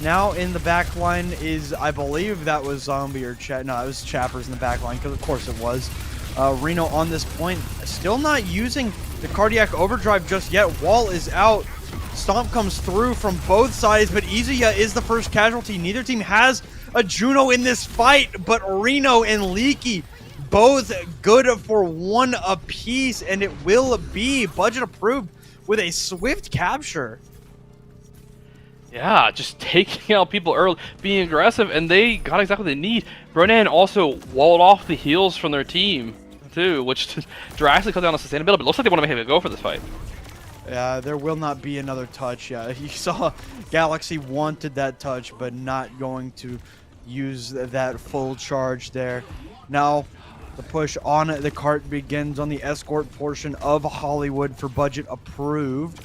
Now in the back line is, I believe that was Zombie or no, it was Chappers in the back line, because of course it was. Reno on this point, still not using the Cardiac Overdrive just yet. Wall is out. Stomp comes through from both sides, but Izuya is the first casualty. Neither team has a Juno in this fight, but Reno and Leaky both good for 1 apiece, and it will be Budget Approved with a swift capture. Yeah, just taking out people early, being aggressive, and they got exactly what they need. Ronan also walled off the heals from their team, too, which drastically cut down on sustainability, but it looks like they want to make it go for this fight. Yeah, there will not be another touch. Yeah, you saw Galaxy wanted that touch, but not going to use that full charge there. Now, the push on the cart begins on the escort portion of Hollywood for Budget Approved.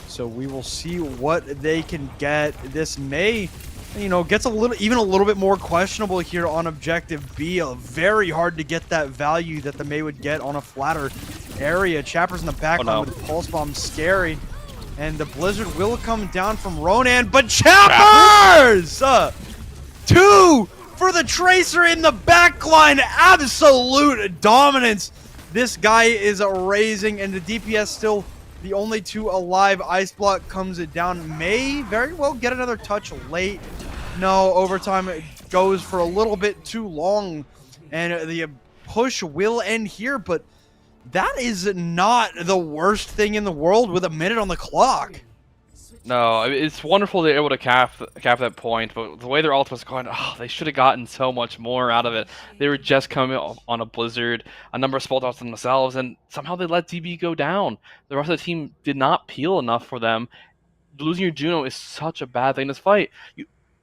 So we will see what they can get. This may, gets even a little bit more questionable here on Objective B. Very hard to get that value that the Mei would get on a flatter area. Chappers in the back line with Pulse Bomb, scary. And the Blizzard will come down from Ronan, but Chappers! 2 for the Tracer in the back line. Absolute dominance. This guy is raising, and the DPS still the only 2 alive. Ice Block comes it down. May very well get another touch late. No, overtime goes for a little bit too long, and the push will end here, but that is not the worst thing in the world with a minute on the clock. No, it's wonderful they're able to cap that point, but the way their ult was going, they should have gotten so much more out of it. They were just coming on a Blizzard, a number of spell dots themselves, and somehow they let DB go down. The rest of the team did not peel enough for them. Losing your Juno is such a bad thing in this fight.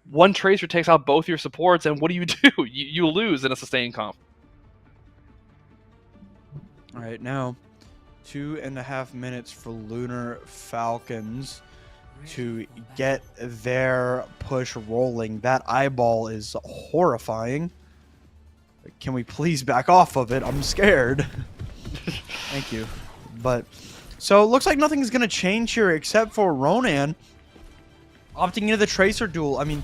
One Tracer takes out both your supports, and what do? You lose in a sustained comp. All right, now 2.5 minutes for Lunar Falcons to get their push rolling. That eyeball is horrifying. Can we please back off of it? I'm scared. Thank you. But so it looks like nothing is going to change here except for Ronan opting into the Tracer duel. I mean,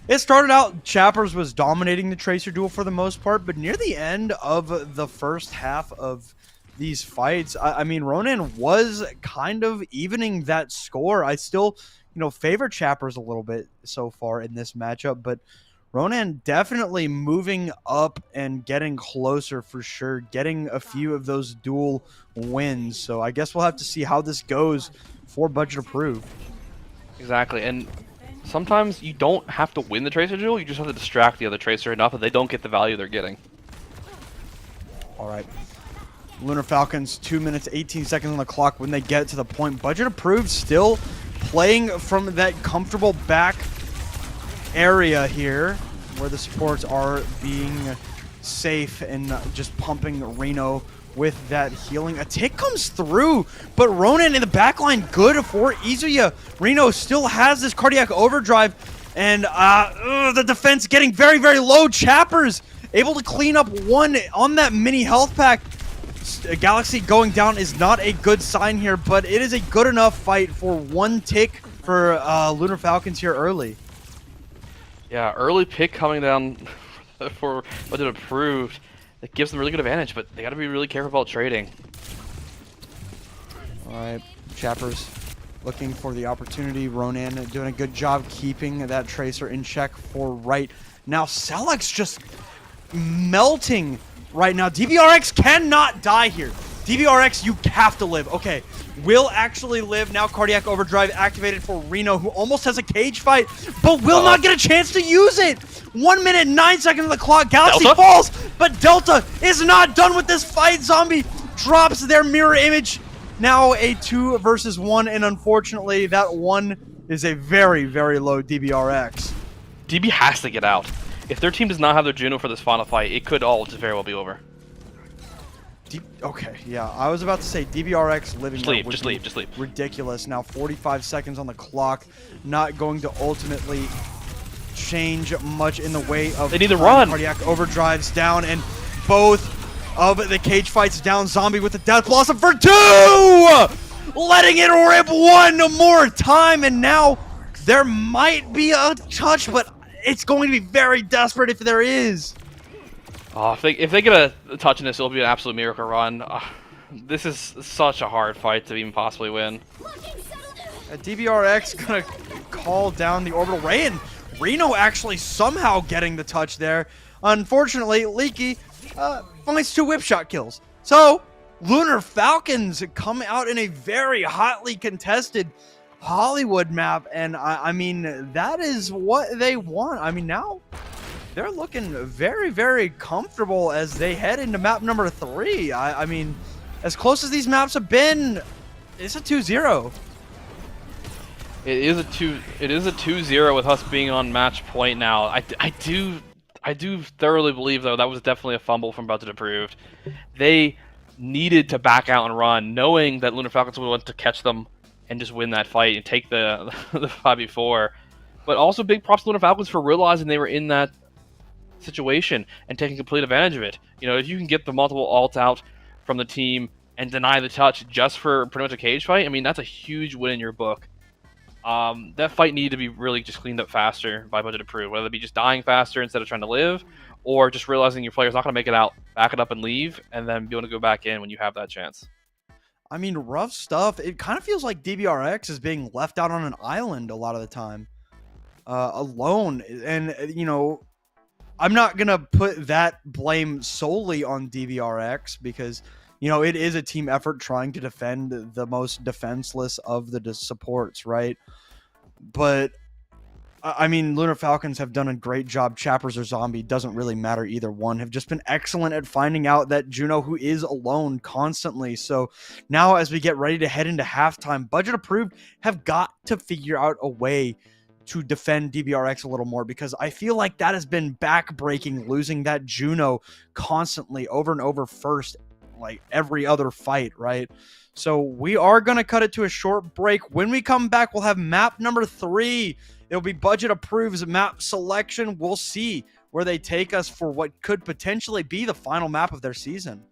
it started out Chappers was dominating the Tracer duel for the most part, but near the end of the first half of these fights, I mean, Ronan was kind of evening that score. I still, favor Chappers a little bit so far in this matchup, but Ronan definitely moving up and getting closer for sure, getting a few of those dual wins. So I guess we'll have to see how this goes for Budget Approved. Exactly, and sometimes you don't have to win the Tracer duel, you just have to distract the other Tracer enough that they don't get the value they're getting. All right. Lunar Falcons, 2 minutes, 18 seconds on the clock when they get to the point. Budget Approved still playing from that comfortable back area here where the supports are being safe and just pumping Reno with that healing. A tick comes through, but Ronan in the backline good for Izuya. Reno still has this cardiac overdrive, and the defense getting very, very low. Chappers able to clean up one on that mini health pack. Galaxy going down is not a good sign here, but it is a good enough fight for one tick for Lunar Falcons here early. Yeah, early pick coming down for Budget Approved. It gives them a really good advantage, but they got to be really careful about trading. All right, Chappers looking for the opportunity. Ronan doing a good job keeping that Tracer in check for right now. Selleck's just melting right now. DBRX cannot die here. DBRX, you have to live. Okay, will actually live. Now cardiac overdrive activated for Reno, who almost has a cage fight, but will not get a chance to use it. 1 minute, 9 seconds on the clock. Galaxy Delta falls, but Delta is not done with this fight. Zombie drops their mirror image. Now a 2 versus 1, and unfortunately, that 1 is a very, very low DBRX. DB has to get out. If their team does not have their Juno for this final fight, it could all just very well be over. Okay, yeah, I was about to say DBRX living Just leave. ridiculous. Now 45 seconds on the clock, not going to ultimately change much in the way of they need to run. Cardiac overdrives down, and both of the cage fights down. Zombie with the death blossom for 2, letting it rip one more time, and now there might be a touch, but it's going to be very desperate if there is. Oh, if they get a touch in this, it'll be an absolute miracle run. This is such a hard fight to even possibly win. DBRX gonna call down the orbital ray, and Reno actually somehow getting the touch there. Unfortunately, Leaky finds 2 whip shot kills. So Lunar Falcons come out in a very hotly contested Hollywood map, and I mean, that is what they want. I mean, now they're looking very, very comfortable as they head into map number 3. I mean, as close as these maps have been, it's a 2-0. It is a 2-0 with us being on match point now. I do thoroughly believe though that was definitely a fumble from Budget Approved. They needed to back out and run, knowing that Lunar Falcons would want to catch them and just win that fight and take the 5v4. But also big props to Lunar Falcons for realizing they were in that situation and taking complete advantage of it. If you can get the multiple ult out from the team and deny the touch just for pretty much a cage fight, I mean, that's a huge win in your book. That fight needed to be really just cleaned up faster by Budget Approved, whether it be just dying faster instead of trying to live, or just realizing your player's not going to make it out, back it up and leave, and then be able to go back in when you have that chance. I mean, rough stuff. It kind of feels like DBRX is being left out on an island a lot of the time, alone. And, I'm not going to put that blame solely on DBRX because, it is a team effort trying to defend the most defenseless of the supports, right? But, I mean, Lunar Falcons have done a great job. Chappers or Zombie, doesn't really matter either one, have just been excellent at finding out that Juno, who is alone constantly. So now as we get ready to head into halftime, Budget Approved have got to figure out a way to defend DBRX a little more, because I feel like that has been back-breaking, losing that Juno constantly over and over first like every other fight, right? So we are going to cut it to a short break. When we come back, we'll have map number 3. It'll be budget approves map selection. We'll see where they take us for what could potentially be the final map of their season.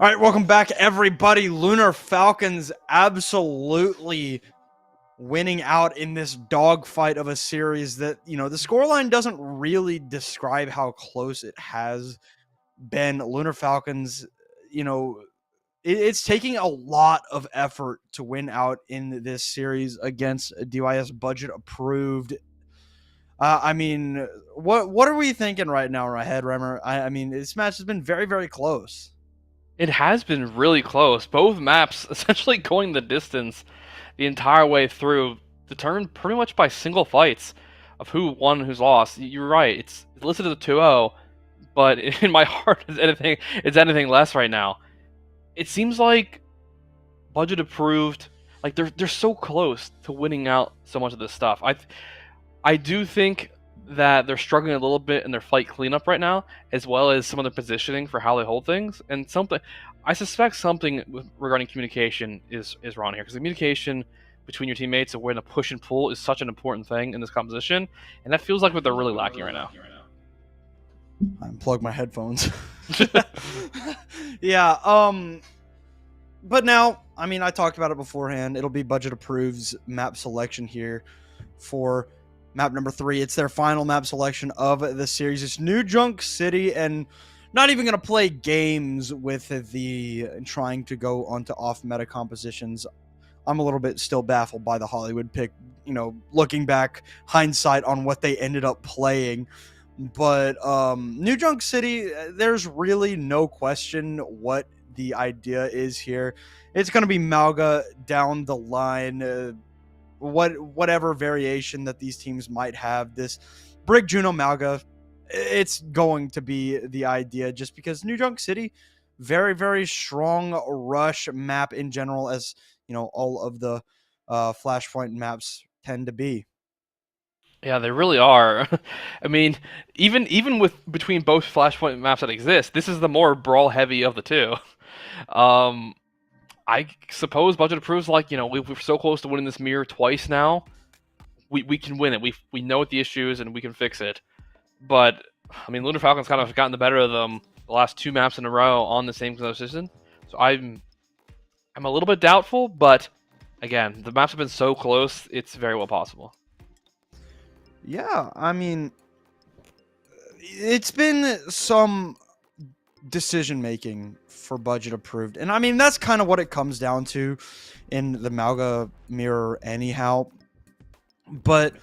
All right, welcome back, everybody. Lunar Falcons absolutely winning out in this dogfight of a series that, the scoreline doesn't really describe how close it has been. Lunar Falcons, it's taking a lot of effort to win out in this series against a DYS budget approved. What are we thinking right now in our head, Remmer? I mean, this match has been very, very close. It has been really close. Both maps essentially going the distance the entire way through, determined pretty much by single fights of who won and who's lost. You're right. It's listed as a 2-0, but in my heart, it's anything less right now. It seems like budget approved. Like they're so close to winning out so much of this stuff. I do think that they're struggling a little bit in their fight cleanup right now, as well as some of their positioning for how they hold things. And I suspect something regarding communication is wrong here, because communication between your teammates and when a push and pull is such an important thing in this composition, and that feels like what they're really lacking right now. I unplugged my headphones. Yeah, but now, I mean, I talked about it beforehand. It'll be budget approved's map selection here for map number 3. It's their final map selection of the series. It's New Junk City, and not even going to play games with the trying to go onto off-meta compositions. I'm a little bit still baffled by the Hollywood pick, looking back, hindsight on what they ended up playing. But New Junk City, there's really no question what the idea is here. It's going to be Malga down the line. Whatever variation that these teams might have, this Brig Juno Malga, it's going to be the idea, just because New Junk City, very, very strong rush map in general, as all of the Flashpoint maps tend to be. Yeah, they really are. I mean, even with between both Flashpoint maps that exist, this is the more brawl heavy of the two. I suppose budget approves, like, we're so close to winning this mirror twice now. We can win it. We know what the issue is and we can fix it. But I mean, Lunar Falcons kind of gotten the better of them the last 2 maps in a row on the same position. So I'm a little bit doubtful, but again, the maps have been so close, it's very well possible. Yeah, I mean, it's been some decision making for budget approved, and I mean, that's kind of what it comes down to in the Malga mirror anyhow. But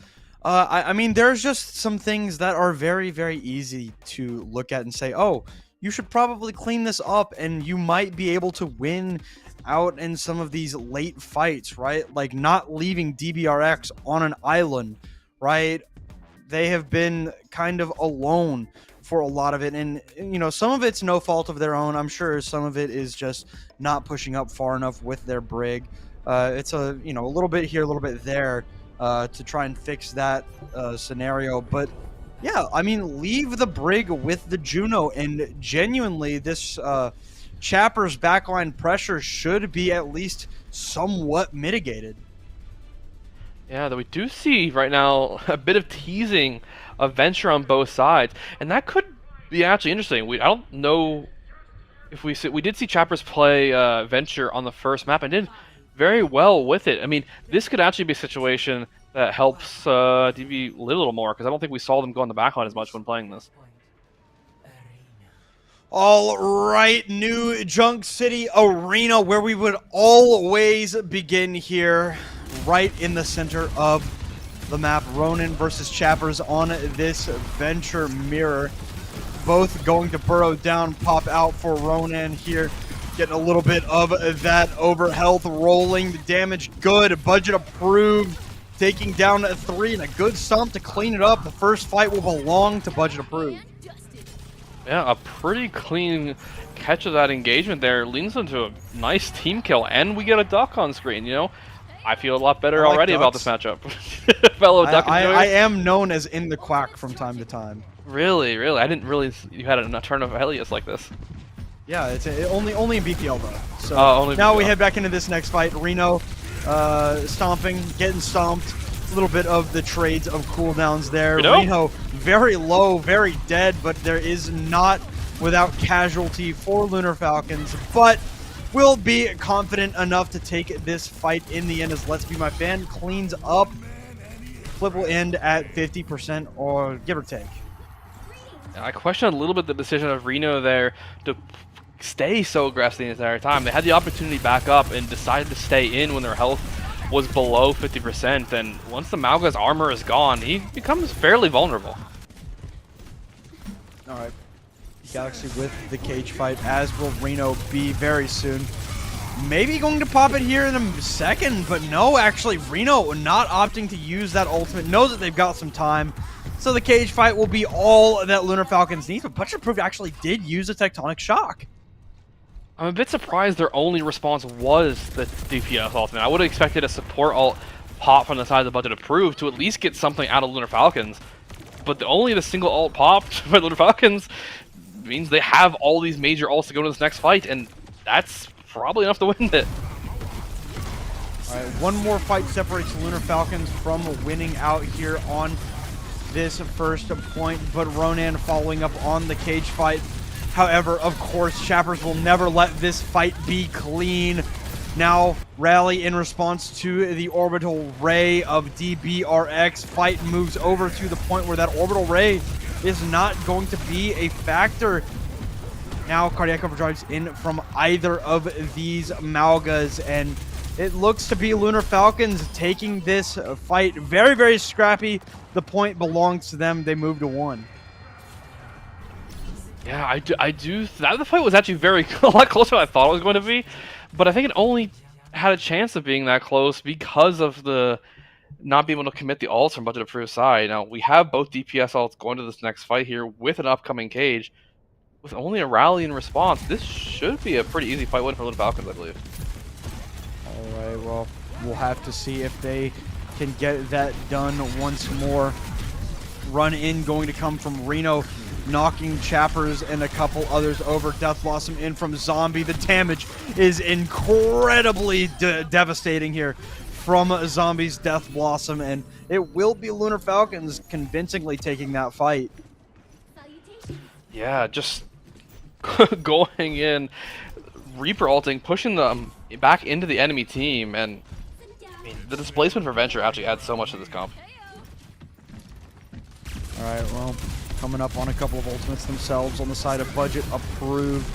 I mean, there's just some things that are very, very easy to look at and say, oh, you should probably clean this up and you might be able to win out in some of these late fights, right? Like not leaving DBRX on an island, right? They have been kind of alone for a lot of it, and some of it's no fault of their own. I'm sure some of it is just not pushing up far enough with their Brig. It's a little bit here, a little bit there to try and fix that scenario. But yeah, I mean, leave the Brig with the Juno, and genuinely this Chapper's backline pressure should be at least somewhat mitigated. Yeah, that we do see right now a bit of teasing of Venture on both sides, and that could be actually interesting. I don't know if we did see Chappers play Venture on the first map and did very well with it. I mean, this could actually be a situation that helps DV live a little more, because I don't think we saw them go on the backline as much when playing this. All right, New Junk City Arena, where we would always begin here, right in the center of the map. Ronin versus Chappers on this Venture mirror. Both going to burrow down, pop out for Ronin here. Getting a little bit of that over health, rolling the damage good, budget approved. Taking down 3 and a good stomp to clean it up. The first fight will belong to budget approved. Yeah, a pretty clean catch of that engagement there leads into a nice team kill, and we get a duck on screen. I feel a lot better already about this matchup. Fellow duck enjoyers. I am known as in the quack from time to time. Really? I didn't realize you had a turn of Helios like this. Yeah, it's only in BPL though. So only now BPL. we head back into this next fight. Reno stomping, getting stomped. A little bit of the trades of cooldowns there. Reno very low, very dead, but there is not without casualty for Lunar Falcons, but will be confident enough to take this fight in the end as Let's Be My Fan cleans up. Flip will end at 50% or give or take. I question a little bit the decision of Reno there to stay so aggressive the entire time. They had the opportunity back up and decided to stay in when their health was below 50%, and once the Mauga's armor is gone, he becomes fairly vulnerable. Alright, Galaxy with the cage fight, as will Reno be very soon. Maybe going to pop it here in a second, but no, actually Reno not opting to use that ultimate, knows that they've got some time. So the cage fight will be all that Lunar Falcons need, but Butcher Approved actually did use a Tectonic Shock. I'm a bit surprised their only response was the DPS ultimate. I would have expected a support ult pop from the side of the Budget Approved to at least get something out of Lunar Falcons. But only the single ult popped by Lunar Falcons means they have all these major ults to go into this next fight, and that's probably enough to win it. Alright, one more fight separates Lunar Falcons from winning out here on this first point, but Ronan following up on the cage fight. However, of course, Chappers will never let this fight be clean. Now, Rally in response to the Orbital Ray of DBRX. Fight moves over to the point where that Orbital Ray is not going to be a factor. Now, Cardiac Overdrive's in from either of these Maugas, and it looks to be Lunar Falcons taking this fight very, very scrappy. The point belongs to them. They move to 1. Yeah, I do. The fight was actually a lot closer than I thought it was going to be, but I think it only had a chance of being that close because of the not being able to commit the ults from Budget Approved side. Now, we have both DPS ults going to this next fight here with an upcoming cage. With only a rally in response, this should be a pretty easy fight win for Lunar Falcons, I believe. Alright, well, we'll have to see if they can get that done once more. Run in going to come from Reno, knocking Chappers and a couple others over. Death Blossom in from Zombie. The damage is incredibly devastating here from Zombie's Death Blossom, and it will be Lunar Falcons convincingly taking that fight. Yeah, just going in, Reaper ulting, pushing them back into the enemy team, and I mean, the displacement for Venture actually adds so much to this comp. Alright, well, coming up on a couple of ultimates themselves on the side of Budget Approved.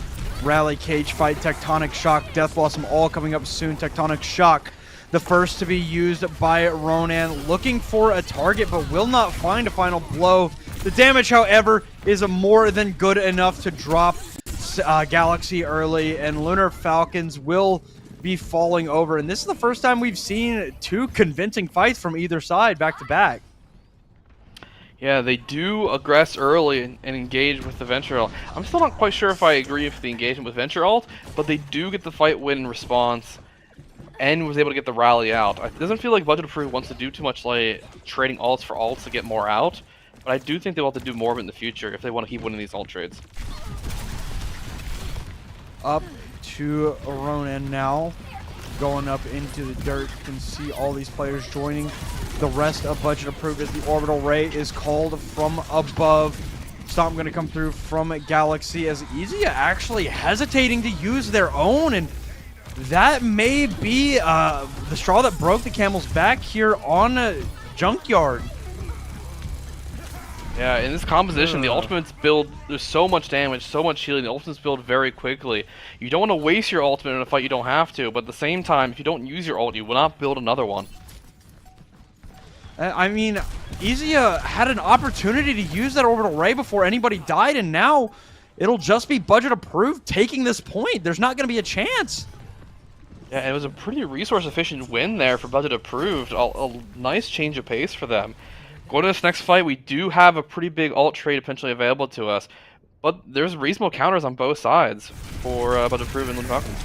Rally, Cage Fight, Tectonic Shock, Death Blossom all coming up soon. Tectonic Shock, the first to be used by Ronan, looking for a target but will not find a final blow. The damage, however, is more than good enough to drop Galaxy early, and Lunar Falcons will be falling over. And this is the first time we've seen 2 convincing fights from either side back to back. Yeah, they do aggress early and engage with the Venture ult. I'm still not quite sure if I agree with the engagement with Venture ult, but they do get the fight win in response and was able to get the rally out. It doesn't feel like Budget Approved wants to do too much like trading ults for ults to get more out, but I do think they will have to do more of it in the future if they want to keep winning these ult trades. Up to Ronan now, going up into the dirt. You can see all these players joining the rest of Budget Approved as the Orbital Ray is called from above. Stomp going to come through from Galaxy as Easy actually hesitating to use their own, and that may be the straw that broke the camel's back here on Junkyard. Yeah, in this composition, the ultimates build, there's so much damage, so much healing, the ultimates build very quickly. You don't want to waste your ultimate in a fight you don't have to, but at the same time, if you don't use your ult, you will not build another one. I mean, Izia had an opportunity to use that Orbital Ray before anybody died, and now it'll just be Budget Approved taking this point. There's not going to be a chance. Yeah, and it was a pretty resource-efficient win there for Budget Approved. A nice change of pace for them. Going to this next fight, we do have a pretty big ult trade potentially available to us, but there's reasonable counters on both sides for Budget Approved and Lunar Falcons.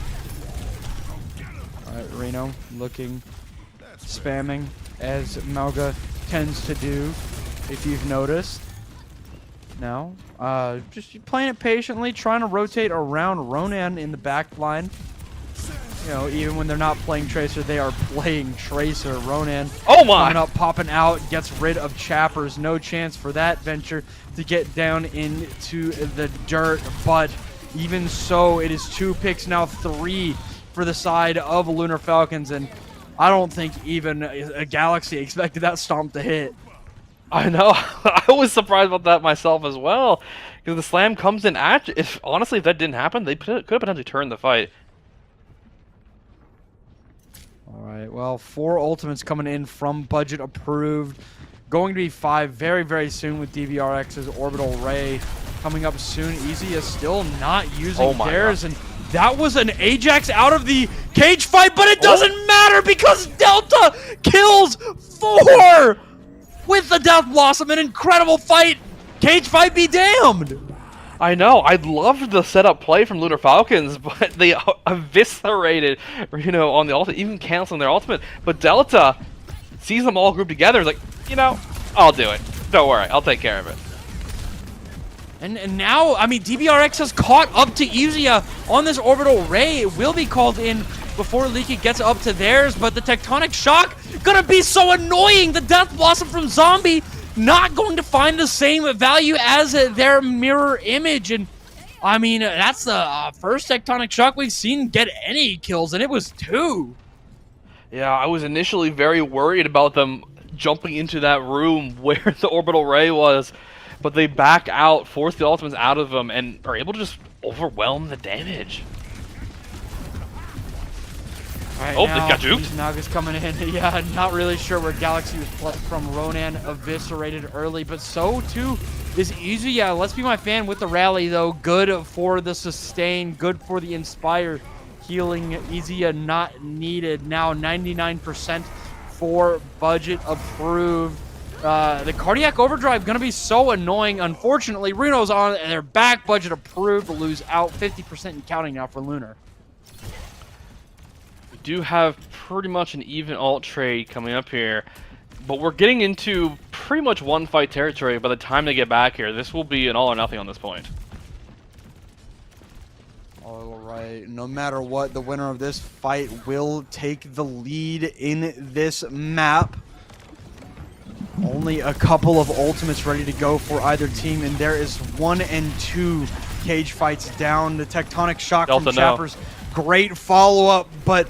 Alright, Reno looking, spamming, as Mauga tends to do, if you've noticed. Now, just playing it patiently, trying to rotate around Ronan in the back line. you know, even when they're not playing Tracer, they are playing Tracer. Ronan Oh my! coming up, popping out, gets rid of Chappers. No chance for that venture to get down into the dirt, but even so, it is 2 picks, now 3 for the side of Lunar Falcons, and I don't think even a Galaxy expected that stomp to hit. I know. I was surprised about that myself as well, because the slam comes in at. Honestly, if that didn't happen, they could have potentially turned the fight. All right, well, 4 ultimates coming in from budget approved. Going to be 5 very, very soon with DBRX's Orbital Ray coming up soon. Easy is still not using theirs, and that was an Ajax out of the cage fight, but it doesn't matter because Delta kills 4 with the Death Blossom. An incredible fight. Cage fight be damned. I know. I loved the setup play from Lunar Falcons, but they eviscerated, you know, on the ultimate, even canceling their ultimate. But Delta sees them all grouped together. Is like, you know, I'll do it. Don't worry, I'll take care of it. And now, I mean, DBRX has caught up to Izia on this Orbital Ray. It will be called in before Leaky gets up to theirs, but the Tectonic Shock gonna be so annoying. The Death Blossom from Zombie not going to find the same value as their mirror image. And I mean, that's the first Tectonic Shock we've seen get any kills, and it was 2. Yeah, I was initially very worried about them jumping into that room where the Orbital Ray was, but they back out, force the ultimates out of them, and are able to just overwhelm the damage. Right, oh, they got juked. These Nagas coming in. Yeah, not really sure where Galaxy was plucked from. Ronan eviscerated early, but so too is Easy. Yeah, let's be my fan with the rally, though. Good for the sustain, good for the inspire. Healing Easy not needed. Now 99% for budget approved. The Cardiac Overdrive going to be so annoying. Unfortunately, Reno's on their back. Budget approved to lose out. 50% and counting now for Lunar. We do have pretty much an even alt trade coming up here, but we're getting into pretty much one fight territory by the time they get back here. This will be an all or nothing on this point. All right, no matter what, the winner of this fight will take the lead in this map. Only a couple of ultimates ready to go for either team, and there is 1 and 2 cage fights down. The Tectonic Shock Delta, from Chappers, great follow-up, but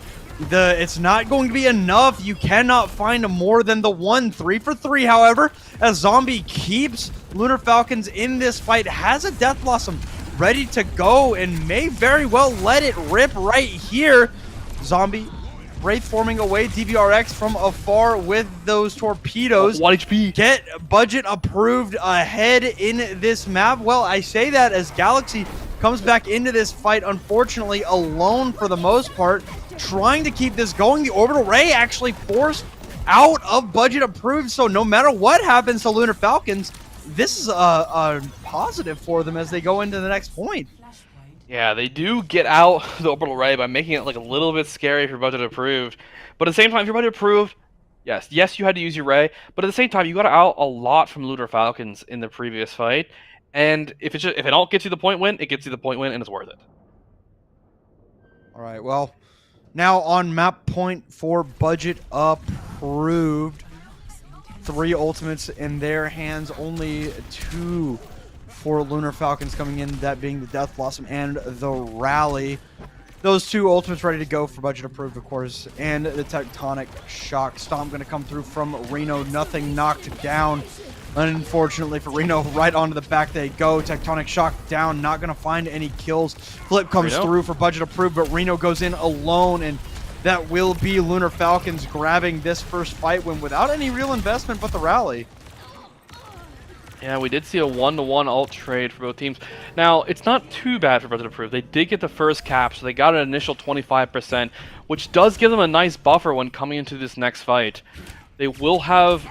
it's not going to be enough. You cannot find more than the 1. 3 for 3, however, as Zombie keeps Lunar Falcons in this fight, has a Death Blossom ready to go, and may very well let it rip right here. Zombie Wraith forming away, DBRX from afar with those torpedoes. 1 HP. Get budget approved ahead in this map. Well, I say that as Galaxy comes back into this fight, unfortunately, alone for the most part, trying to keep this going. The Orbital Ray actually forced out of budget approved, so no matter what happens to Lunar Falcons, this is a positive for them as they go into the next point. Yeah, they do get out the Orbital Ray by making it like a little bit scary if you're budget approved. But at the same time, if you're budget approved, yes, you had to use your Ray, but at the same time, you got out a lot from Lunar Falcons in the previous fight. And if it all gets you the point win, it gets you the point win, and it's worth it. All right, well, now on map point for budget approved. 3 ultimates in their hands, only 2 for Lunar Falcons coming in, that being the Death Blossom and the Rally. Those 2 ultimates ready to go for budget approved, of course, and the Tectonic Shock. Stomp going to come through from Reno, nothing knocked down. Unfortunately for Reno, right onto the back they go. Tectonic Shock down, not going to find any kills. Flip comes through for budget approved, but Reno goes in alone, and that will be Lunar Falcons grabbing this first fight win without any real investment but the Rally. Yeah, we did see a 1-to-1 ult trade for both teams. Now, it's not too bad for budget approved. They did get the first cap, so they got an initial 25%, which does give them a nice buffer when coming into this next fight. They will have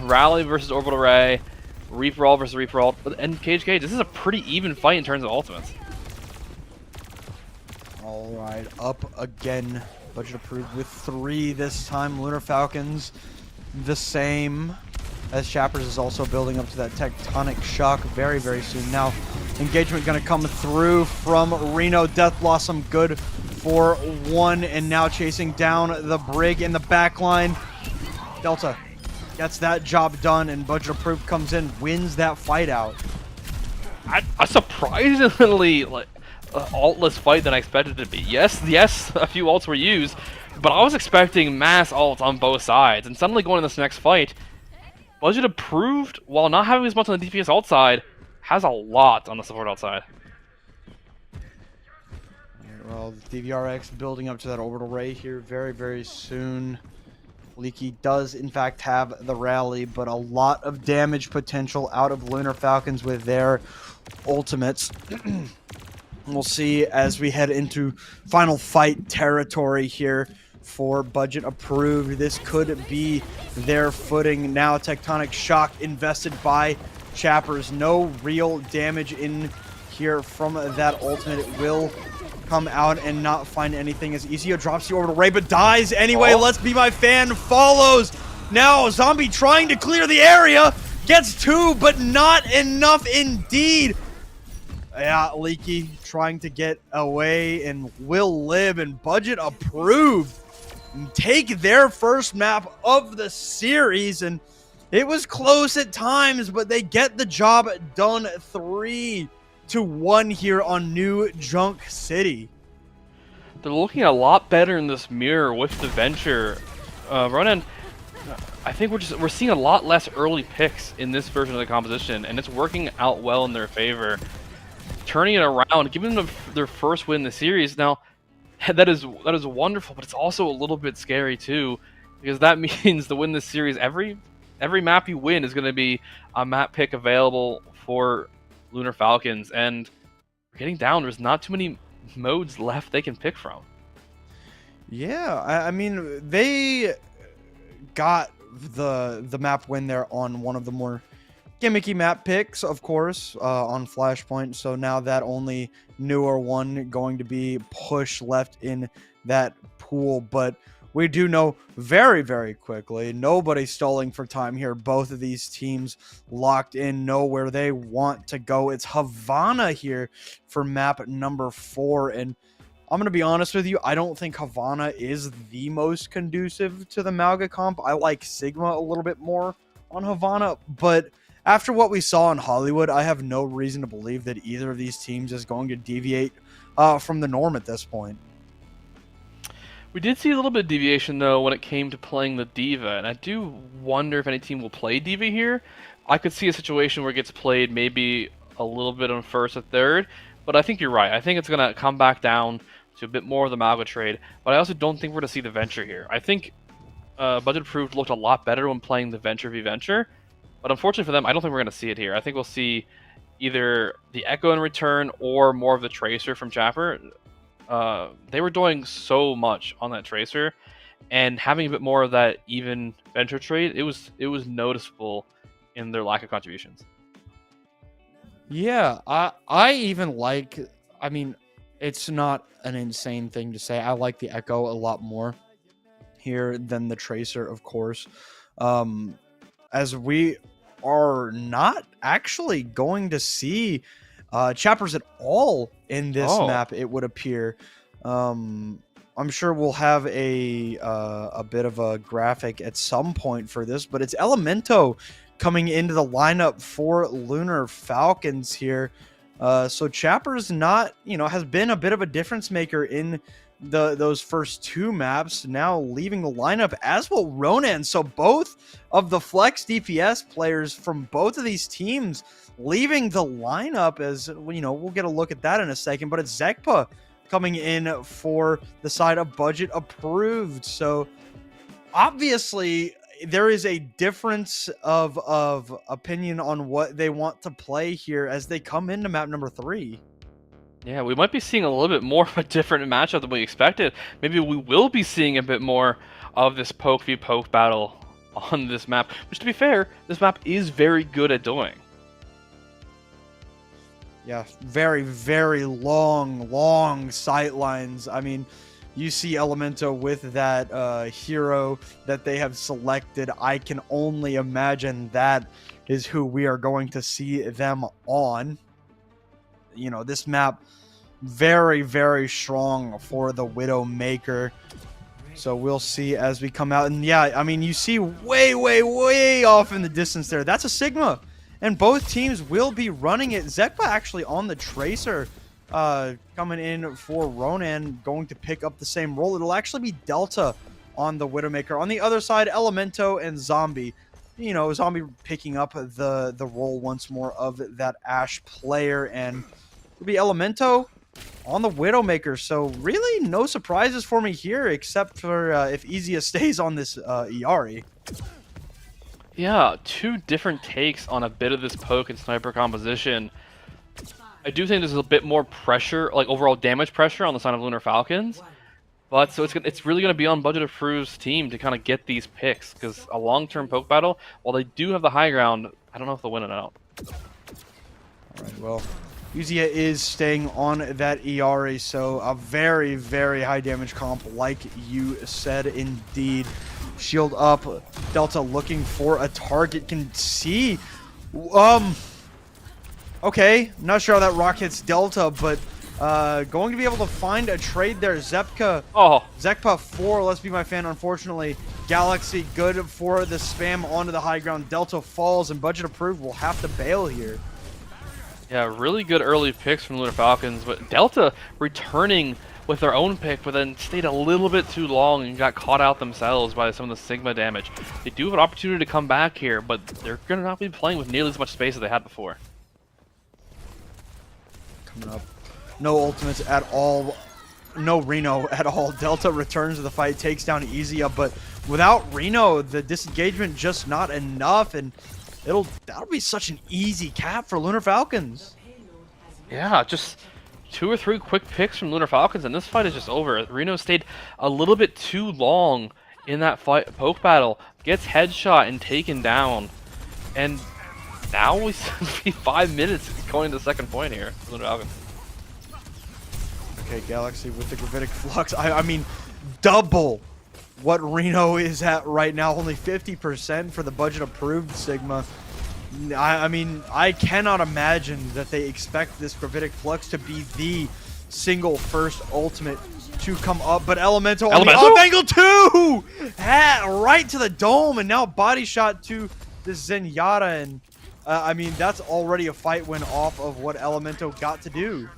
Rally versus Orbital Ray, Reaper Ult versus Reaper Ult, and Cage. This is a pretty even fight in terms of ultimates. All right, up again. Budget approved with 3 this time. Lunar Falcons, the same. As Chappers is also building up to that Tectonic Shock very, very soon. Now, engagement going to come through from Reno. Death Blossom good for 1, and now chasing down the Brig in the back line. Delta gets that job done, and Budget Approved comes in, wins that fight out. A surprisingly altless fight than I expected it to be. Yes, a few ults were used, but I was expecting mass ults on both sides, and suddenly going in this next fight, Budget Approved, while not having as much on the DPS ult side, has a lot on the support ult side. Well, DVRX building up to that orbital ray here very, very soon. Leaky does, in fact, have the rally, but a lot of damage potential out of Lunar Falcons with their ultimates. We'll see as we head into final fight territory here for Budget Approved. This could be their footing now. Tectonic Shock invested by Chappers. No real damage in here from that ultimate. It will come out and not find anything as Ezio drops the orbital ray but dies anyway. Let's Be My Fan follows. Now Zombie trying to clear the area. Gets 2, but not enough indeed. Yeah, Leaky trying to get away and will live, and Budget Approved take their first map of the series, and it was close at times, but they get the job done. 3-1 here on New Junk City. They're looking a lot better in this mirror with the Venture. Ronan, I think we're seeing a lot less early picks in this version of the composition, and it's working out well in their favor. Turning it around, giving them their first win in the series. Now, that is wonderful, but it's also a little bit scary too, because that means to win this series, every map you win is going to be a map pick available for Lunar Falcons, and getting down, there's not too many modes left they can pick from. Yeah, I mean, they got the map win there on one of the more gimmicky map picks, of course, on Flashpoint. So now that only newer one going to be pushed left in that pool. But we do know very, very quickly, nobody's stalling for time here. Both of these teams locked in, know where they want to go. It's Havana here for map number 4. And I'm going to be honest with you, I don't think Havana is the most conducive to the Malga comp. I like Sigma a little bit more on Havana, but after what we saw in Hollywood, I have no reason to believe that either of these teams is going to deviate from the norm at this point. We did see a little bit of deviation, though, when it came to playing the D.Va, and I do wonder if any team will play D.Va here. I could see a situation where it gets played maybe a little bit on first or third, but I think you're right. I think it's going to come back down to a bit more of the Malga trade, but I also don't think we're going to see the Venture here. I think Budget Approved looked a lot better when playing the Venture v Venture, but unfortunately for them, I don't think we're going to see it here. I think we'll see either the Echo in return or more of the Tracer from Chapper. They were doing so much on that Tracer, and having a bit more of that even Venture trade, it was noticeable in their lack of contributions. Yeah, I even like, I mean, it's not an insane thing to say. I like the Echo a lot more here than the Tracer, of course. As we are not actually going to see Chappers at all in this map, it would appear. I'm sure we'll have a bit of a graphic at some point for this, but it's Elemento coming into the lineup for Lunar Falcons here. So Chappers not, has been a bit of a difference maker in those first 2 maps, now leaving the lineup, as will Ronan. So both of the flex DPS players from both of these teams leaving the lineup, as we'll get a look at that in a second. But it's Zekpa coming in for the side of Budget Approved. So obviously there is a difference of opinion on what they want to play here as they come into map number 3. Yeah, we might be seeing a little bit more of a different matchup than we expected. Maybe we will be seeing a bit more of this poke v poke battle on this map, which, to be fair, this map is very good at doing. Yeah, very, very long sight lines. I mean, you see Elemento with that hero that they have selected. I can only imagine that is who we are going to see them on. This map very, very strong for the Widowmaker. So we'll see as we come out. And yeah, I mean, you see way, way, way off in the distance there. That's a Sigma. And both teams will be running it. Zekba actually on the Tracer coming in for Ronan, going to pick up the same role. It'll actually be Delta on the Widowmaker. On the other side, Elemento and Zombie. You know, Zombie picking up the role once more of that Ashe player. And it'll be Elemento on the Widowmaker. So really no surprises for me here, except for if Izia stays on this Iari. Yeah, two different takes on a bit of this poke and sniper composition. I do think there's a bit more pressure, like overall damage pressure on the side of Lunar Falcons. But so it's really going to be on Budget Approved's team to kind of get these picks, because a long-term poke battle, while they do have the high ground, I don't know if they'll win it out. All right, well, Izia is staying on that Iari, so a very, very high damage comp, like you said, indeed. Shield up, Delta looking for a target, can see. Okay, not sure how that rock hits Delta, but going to be able to find a trade there. Zepka, Zekpa 4, let's be my fan, unfortunately. Galaxy good for the spam onto the high ground. Delta falls, and Budget Approved will have to bail here. Yeah, really good early picks from Lunar Falcons, but Delta returning with their own pick, but then stayed a little bit too long and got caught out themselves by some of the Sigma damage. They do have an opportunity to come back here, but they're going to not be playing with nearly as much space as they had before. Coming up. No ultimates at all. No Reno at all. Delta returns to the fight, takes down Izia, but without Reno, the disengagement just not enough, and that'll be such an easy cap for Lunar Falcons. Yeah, just 2 or 3 quick picks from Lunar Falcons, and this fight is just over. Reno stayed a little bit too long in that fight, poke battle, gets headshot and taken down, and now we see 5 minutes going to the second point here for Lunar Falcons. Okay, Galaxy with the gravitic flux. I mean, double what Reno is at right now. Only 50% for the Budget Approved Sigma. I mean, I cannot imagine that they expect this gravitic flux to be the single first ultimate to come up. But Elemento on the up angle too! Right to the dome, and now body shot to the Zenyatta. And I mean, that's already a fight win off of what Elemento got to do.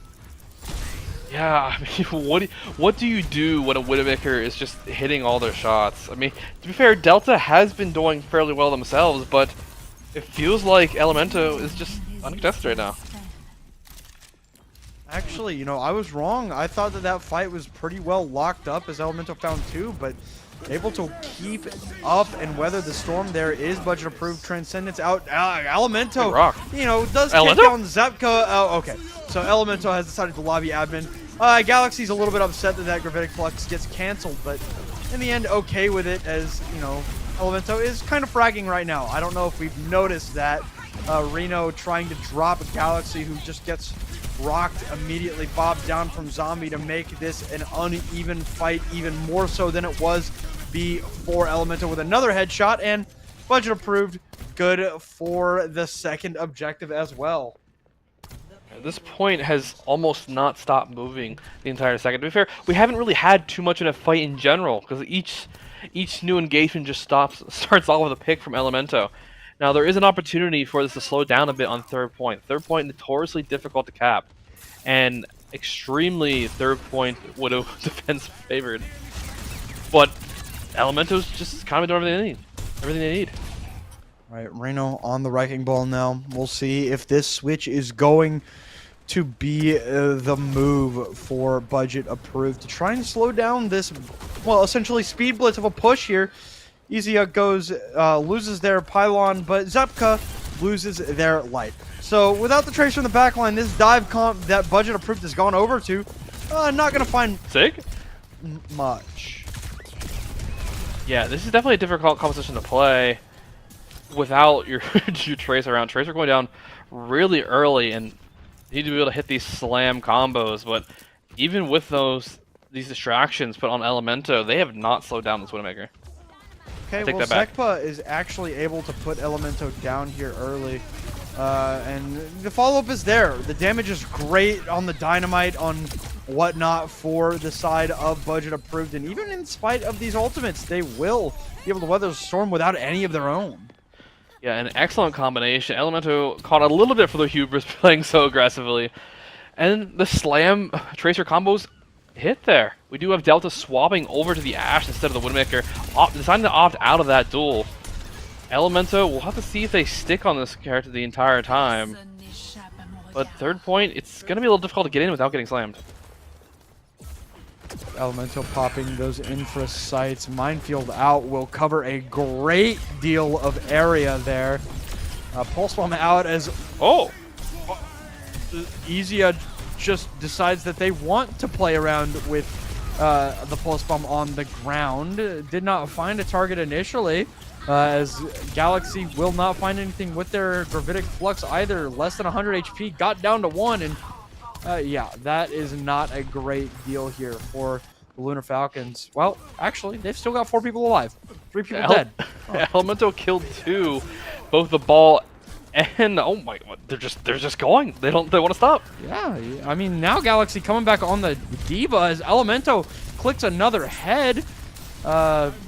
Yeah, I mean, what do you do when a Widowmaker is just hitting all their shots? I mean, to be fair, Delta has been doing fairly well themselves, but it feels like Elemento is just uncontested right now. Actually, you know, I was wrong. I thought that fight was pretty well locked up as Elemento found 2, but able to keep up and weather the storm. There is Budget Approved Transcendence out. Elemento, you know, does kick down Zepka. Oh, okay. So Elemento has decided to lobby admin. Galaxy's a little bit upset that gravitic flux gets canceled, but in the end, okay with it, as, you know, Elemento is kind of fragging right now. I don't know if we've noticed that. Reno trying to drop Galaxy, who just gets rocked immediately, bobbed down from Zombie to make this an uneven fight, even more so than it was before. Elemento with another headshot, and Budget Approved good for the second objective as well. This point has almost not stopped moving the entire second. To be fair, we haven't really had too much in a fight in general, because each new engagement just starts off with a pick from Elemento. Now, there is an opportunity for this to slow down a bit on third point. Third point, notoriously difficult to cap, and extremely third point Widow defense favored. But Elemento's just kind of doing everything they need. All right, Reno on the wrecking ball now. We'll see if this switch is going to be the move for Budget Approved to try and slow down this, well, essentially speed blitz of a push here. Izia goes, loses their pylon, but Zepka loses their light. So without the Tracer in the backline, this dive comp that Budget Approved has gone over to, not going to find much. Yeah, this is definitely a difficult composition to play without your Tracer around. Tracer going down really early, and you need to be able to hit these slam combos, but even with these distractions put on Elemento, they have not slowed down this Widowmaker. Okay, well, Zekpa is actually able to put Elemento down here early. And the follow-up is there. The damage is great on the dynamite, on whatnot for the side of Budget Approved. And even in spite of these ultimates, they will be able to weather the storm without any of their own. Yeah, an excellent combination. Elemento caught a little bit for the hubris playing so aggressively. And the Slam Tracer combos hit there. We do have Delta swapping over to the Ashe instead of the Widowmaker, deciding to opt out of that duel. Elemento, we'll have to see if they stick on this character the entire time. But third point, it's going to be a little difficult to get in without getting slammed. Elemento popping those infra sites. Minefield out will cover a great deal of area there. Pulse Bomb out as Easy just decides that they want to play around with the Pulse Bomb on the ground. Did not find a target initially, as Galaxy will not find anything with their Gravitic Flux either. Less than 100 HP, got down to 1, and yeah, that is not a great deal here for the Lunar Falcons. Well, actually, they've still got 4 people alive. 3 people dead. Elemento killed 2, both the ball and oh my god, they're just going. They want to stop. Yeah, I mean now Galaxy coming back on the Diva as Elemento clicks another head.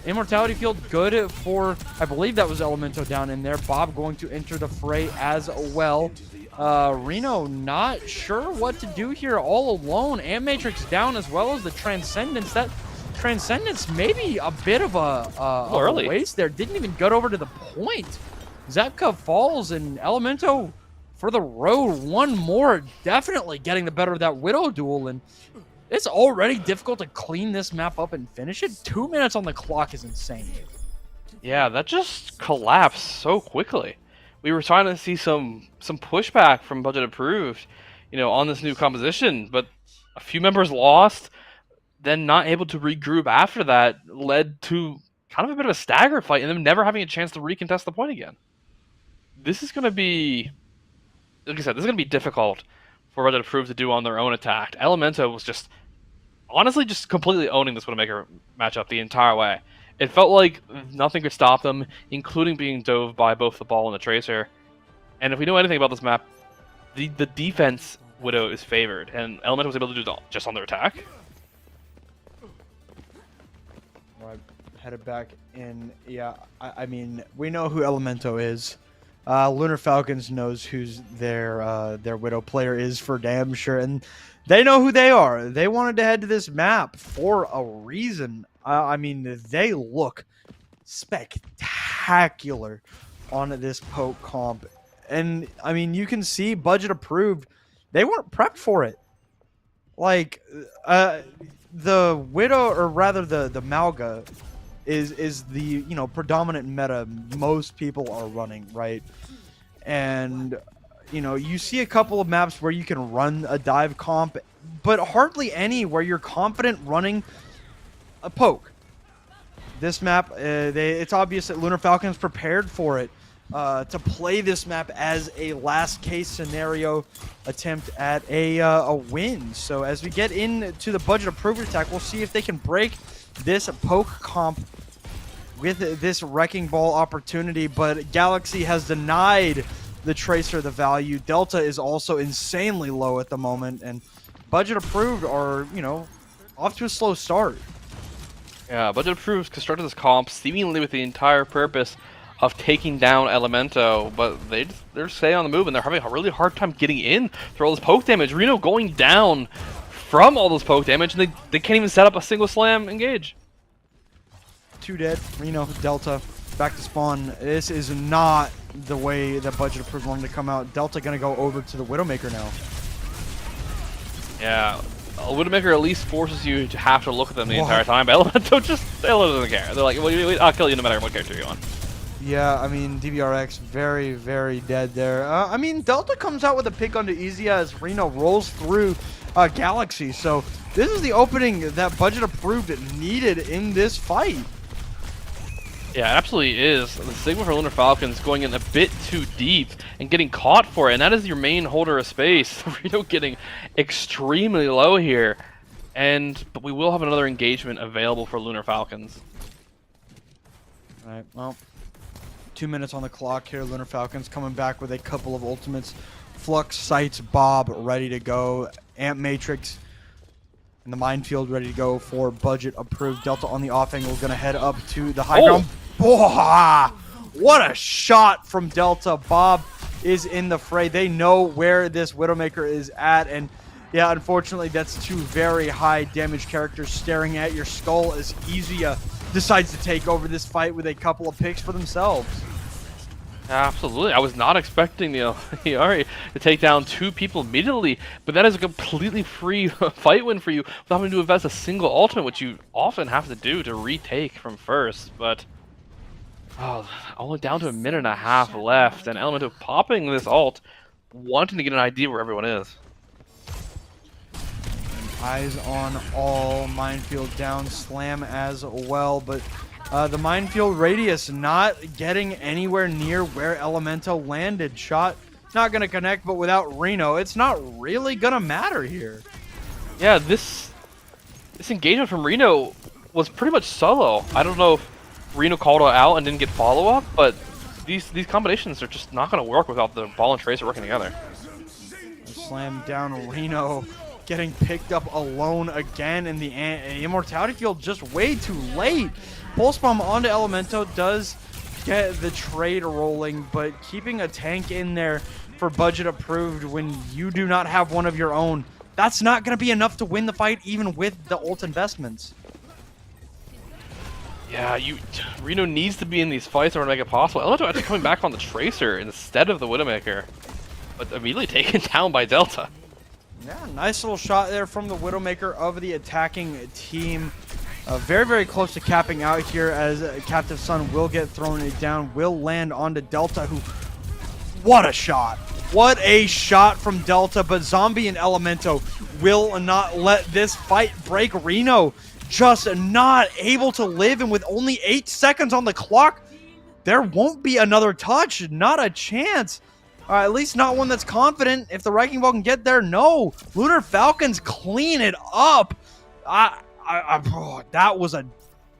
Immortality field good for, I believe that was Elemento down in there. Bob going to enter the fray as well. Reno not sure what to do here, all alone. Matrix down as well as the Transcendence. That Transcendence maybe a bit of a waste there. Didn't even get over to the point. Zepka falls and Elemento for the road. One more, definitely getting the better of that Widow duel, and it's already difficult to clean this map up and finish it. 2 minutes on the clock is insane. Yeah, that just collapsed so quickly. We were trying to see some pushback from Budget Approved, you know, on this new composition, but a few members lost, then not able to regroup after that led to kind of a bit of a stagger fight and them never having a chance to recontest the point again. This is going to be, like I said, this is going to be difficult for Budget Approved to do on their own attack. Elemento was just, honestly, just completely owning this Widowmaker matchup the entire way. It felt like nothing could stop them, including being dove by both the ball and the Tracer. And if we know anything about this map, the defense Widow is favored, and Elemento was able to do that just on their attack. Right, headed back in. Yeah, I mean, we know who Elemento is. Lunar Falcons knows who's their Widow player is for damn sure, and they know who they are. They wanted to head to this map for a reason. I mean, they look spectacular on this poke comp, and I mean, you can see Budget Approved. They weren't prepped for it. Like the Widow, or rather the Malga, is the predominant meta most people are running, right? And you see a couple of maps where you can run a dive comp, but hardly any where you're confident running a poke. This map, it's obvious that Lunar Falcons prepared for it to play this map as a last case scenario attempt at a win. So as we get into the Budget Approved attack, we'll see if they can break this poke comp with this Wrecking Ball opportunity, but Galaxy has denied the Tracer the value. Delta is also insanely low at the moment, and Budget Approved are, off to a slow start. Yeah, Budget Approved constructed this comp seemingly with the entire purpose of taking down Elemento, but they're staying on the move, and they're having a really hard time getting in through all this poke damage. Reno going down from all this poke damage, and they can't even set up a single slam engage. 2 dead. Reno, Delta, back to spawn. This is not the way that Budget Approved wanted to come out. Delta gonna go over to the Widowmaker now. Yeah, a Widowmaker at least forces you to have to look at them the entire time, but Elemento doesn't care. They're like, well, I'll kill you no matter what character you're on. Yeah, I mean, DBRX very, very dead there. I mean, Delta comes out with a pick onto Easy as Reno rolls through Galaxy. So this is the opening that Budget Approved needed in this fight. Yeah, it absolutely is. The Sigma for Lunar Falcons going in a bit too deep and getting caught for it, and that is your main holder of space. Reno getting extremely low here, but we will have another engagement available for Lunar Falcons. All right, well, 2 minutes on the clock here. Lunar Falcons coming back with a couple of ultimates. Flux, Sights, Bob ready to go. Amp Matrix in the minefield ready to go for budget approved. Delta on the off angle going to head up to the high ground. Oh, what a shot from Delta. Bob is in the fray. They know where this Widowmaker is at, and yeah, unfortunately, that's two very high damage characters staring at your skull as Izia decides to take over this fight with a couple of picks for themselves. Absolutely. I was not expecting the Iari to take down 2 people immediately, but that is a completely free fight win for you without having to invest a single ultimate, which you often have to do to retake from first. But only down to a minute and a half left, and Elemental popping this ult, wanting to get an idea where everyone is. Eyes on all, minefield down, Slam as well, but the minefield radius not getting anywhere near where Elemento landed. Shot not going to connect, but without Reno, it's not really going to matter here. Yeah, this engagement from Reno was pretty much solo. I don't know if Reno called it out and didn't get follow-up, but these combinations are just not going to work without the ball and Tracer working together. Slam down Reno, getting picked up alone again, and the Immortality Field just way too late. Pulse Bomb onto Elemento does get the trade rolling, but keeping a tank in there for budget approved when you do not have one of your own, that's not going to be enough to win the fight even with the ult investments. Yeah, Reno needs to be in these fights in order to make it possible. Elemento actually coming back on the Tracer instead of the Widowmaker, but immediately taken down by Delta. Yeah, nice little shot there from the Widowmaker of the attacking team. Very, very close to capping out here as Captive Sun will get thrown down, will land onto Delta, who... What a shot! What a shot from Delta, but Zombie and Elemento will not let this fight break. Reno just not able to live, and with only 8 seconds on the clock, there won't be another touch. Not a chance. At least not one that's confident. If the Wrecking Ball can get there, no. Lunar Falcons clean it up. That was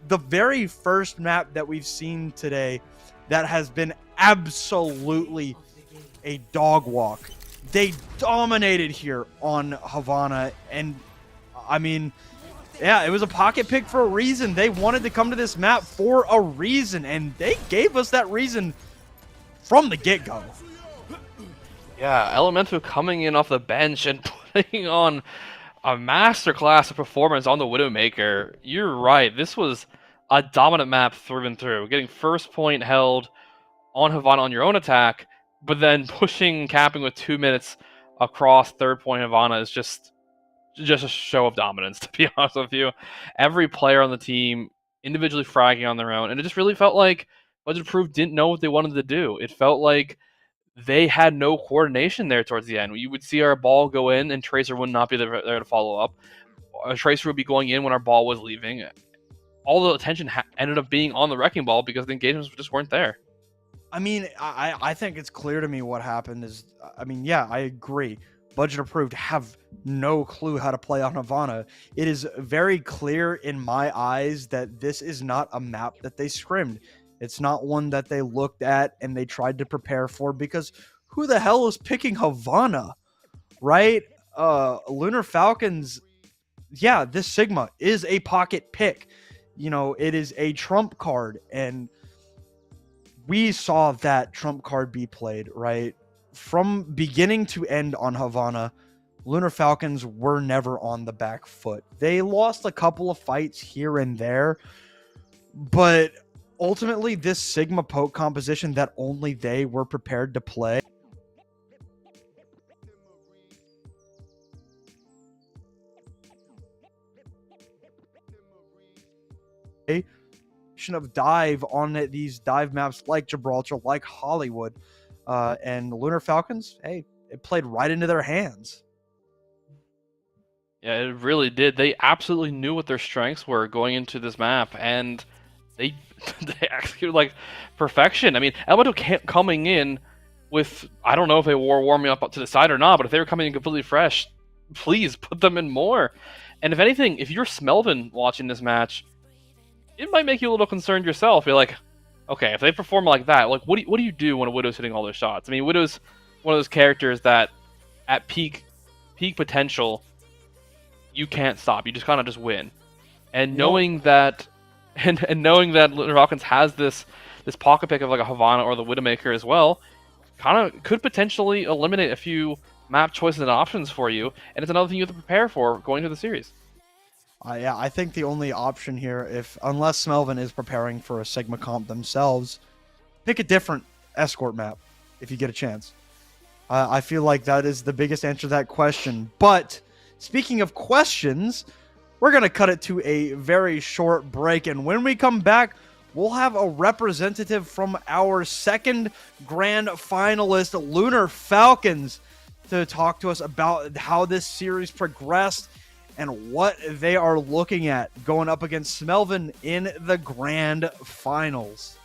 the very first map that we've seen today that has been absolutely a dog walk. They dominated here on Havana, and I mean, yeah, it was a pocket pick for a reason. They wanted to come to this map for a reason, and they gave us that reason from the get-go. Yeah, Elemento coming in off the bench and putting on a masterclass of performance on the Widowmaker. You're right, this was a dominant map through and through. Getting first point held on Havana on your own attack, but then pushing, capping with 2 minutes across third point Havana is just a show of dominance, to be honest with you. Every player on the team individually fragging on their own, and it just really felt like Budget Approved didn't know what they wanted to do. It felt like they had no coordination there towards the end. You would see our ball go in, and Tracer would not be there to follow up. Tracer would be going in when our ball was leaving. All the attention ended up being on the Wrecking Ball because the engagements just weren't there. I mean, I think it's clear to me what happened is, I mean, yeah, I agree. Budget Approved have no clue how to play on Havana. It is very clear in my eyes that this is not a map that they scrimmed. It's not one that they looked at and they tried to prepare for, because who the hell is picking Havana, right? Lunar Falcons, yeah, this Sigma is a pocket pick. You know, it is a trump card, and we saw that trump card be played, right? From beginning to end on Havana, Lunar Falcons were never on the back foot. They lost a couple of fights here and there, but ultimately this Sigma poke composition that only they were prepared to play of dive on these dive maps like Gibraltar, like Hollywood, and Lunar Falcons, hey, it played right into their hands. Yeah, it really did. They absolutely knew what their strengths were going into this map, and they executed like perfection. I mean, Elemental coming in with, I don't know if they were warming up to the side or not, but if they were coming in completely fresh, please put them in more. And if anything, if you're Smelvin watching this match, it might make you a little concerned yourself. You're like, okay, if they perform like that, like what do you do when a Widow's hitting all those shots? I mean, Widow's one of those characters that at peak potential, you can't stop. You just kind of just win. And knowing that, and knowing that Lunar Falcons has this pocket pick of like a Havana or the Widowmaker as well, kind of could potentially eliminate a few map choices and options for you. And it's another thing you have to prepare for going through the series. Yeah, I think the only option here, unless Smelvin is preparing for a Sigma comp themselves, pick a different escort map if you get a chance. I feel like that is the biggest answer to that question. But speaking of questions, we're going to cut it to a very short break. And when we come back, we'll have a representative from our second grand finalist, Lunar Falcons, to talk to us about how this series progressed and what they are looking at going up against Smelvin in the grand finals.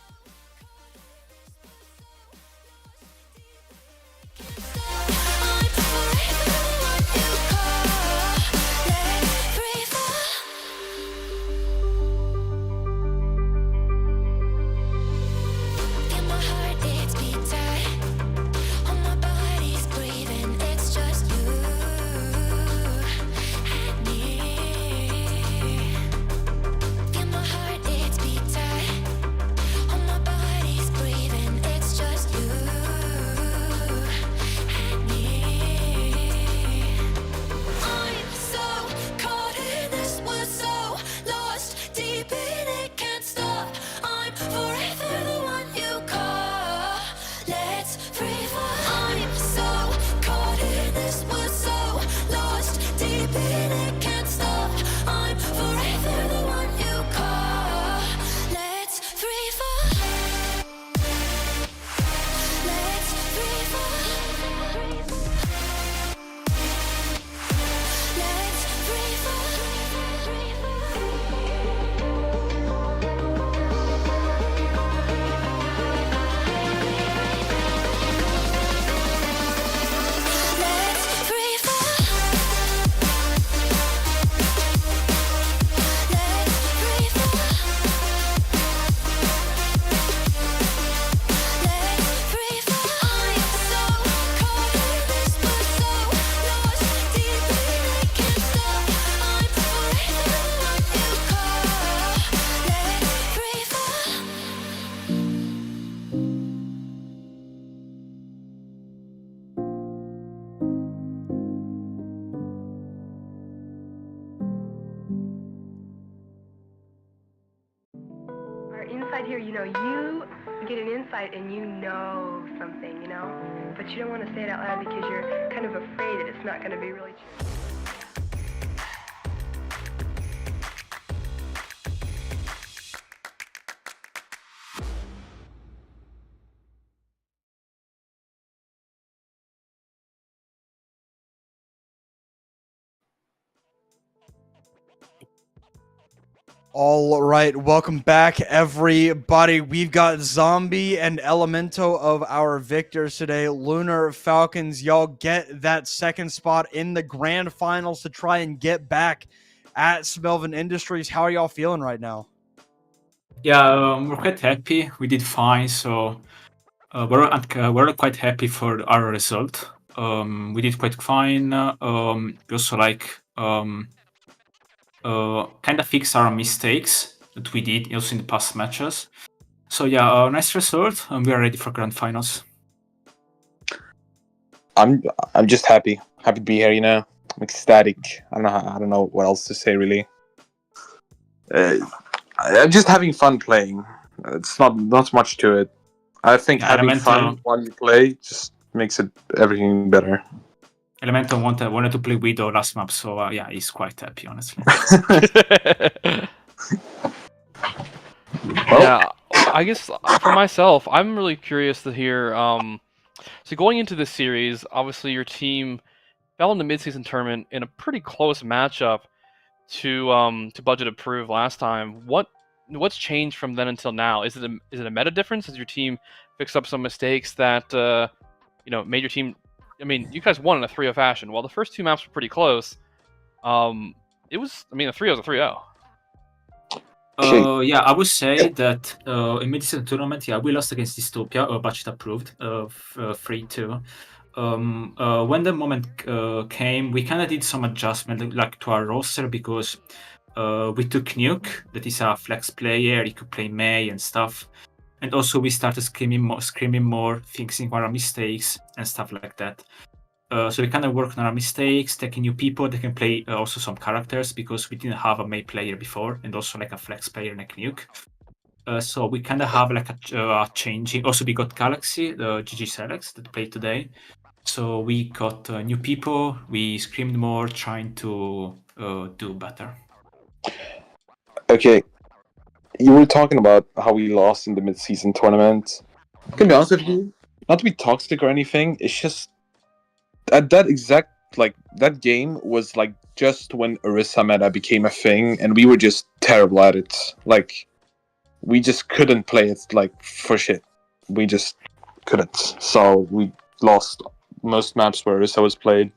Inside here, you get an insight and you know something, but you don't want to say it out loud because you're kind of afraid that it's not going to be really true. All right, welcome back, everybody. We've got Zombie and Elemento of our victors today. Lunar Falcons, y'all get that second spot in the grand finals to try and get back at Smelvin Industries. How are y'all feeling right now? Yeah, we're quite happy. We did fine, so we're quite happy for our result. We did quite fine. We also kind of fix our mistakes that we did also in the past matches. So yeah, nice result, and we are ready for grand finals. I'm just happy to be here. I'm ecstatic. I don't know what else to say really. I'm just having fun playing. It's not much to it. I think having fun while you play just makes everything better. Elemento wanted to play Widow last map, so yeah, he's quite happy, honestly. Yeah, I guess for myself, I'm really curious to hear. So going into this series, obviously your team fell in the midseason tournament in a pretty close matchup to Budget Approved last time. What's changed from then until now? Is it a meta difference? Has your team fixed up some mistakes that made your team? I mean, you guys won in a 3-0 fashion. While the first two maps were pretty close, it was. I mean, a 3-0 is a 3-0. Yeah, I would say that in mid-season tournament, yeah, we lost against Dystopia, budget approved, 3-2. When the moment came, we kind of did some adjustment like to our roster because we took Nuke, that is a flex player, he could play Mei and stuff. And also we started screaming more, fixing our mistakes and stuff like that. So we kind of worked on our mistakes, taking new people that can play also some characters because we didn't have a Mei player before and also like a flex player like Nuke. So we kind of have like a changing. Also, we got Galaxy, the GG Selects that played today. So we got new people. We screamed more, trying to do better. Okay, you were talking about how we lost in the mid-season tournament. I can be honest with you, not to be toxic or anything. It's just at that exact that game was like just when Orisa meta became a thing, and we were just terrible at it. Like we just couldn't play it like for shit. We just couldn't. So we lost most maps where Orisa was played.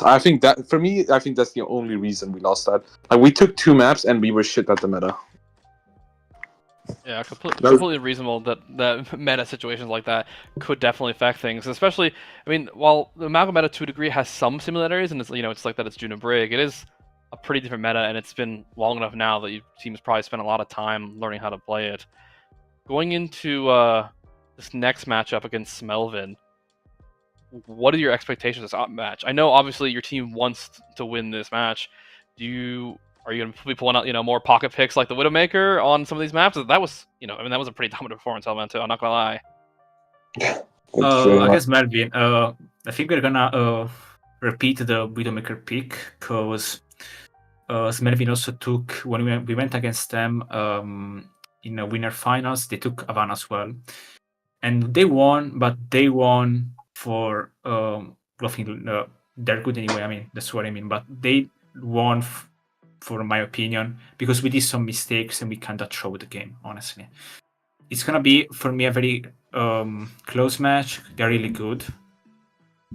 I think that's the only reason we lost that. Like we took 2 maps and we were shit at the meta. Yeah, completely reasonable that meta situations like that could definitely affect things. Especially, I mean, while the Amalgam meta to a degree has some similarities, and it's like that it's June and Brig, it is a pretty different meta, and it's been long enough now that your team's probably spent a lot of time learning how to play it. Going into this next matchup against Smelvin, what are your expectations of this match? I know obviously your team wants to win this match. Are you going to be pulling out, more pocket picks like the Widowmaker on some of these maps? That was, that was a pretty dominant performance, Elemento. I'm not gonna lie. I guess Melvin. I think we're gonna repeat the Widowmaker pick because Melvin also took when we went against them in the winner finals. They took Havana as well, and they won. But they won for bluffing. They're good anyway. I mean, that's what I mean. But they won. For my opinion, because we did some mistakes and we kind of throw the game, honestly. It's going to be, for me, a very close match. They're really good.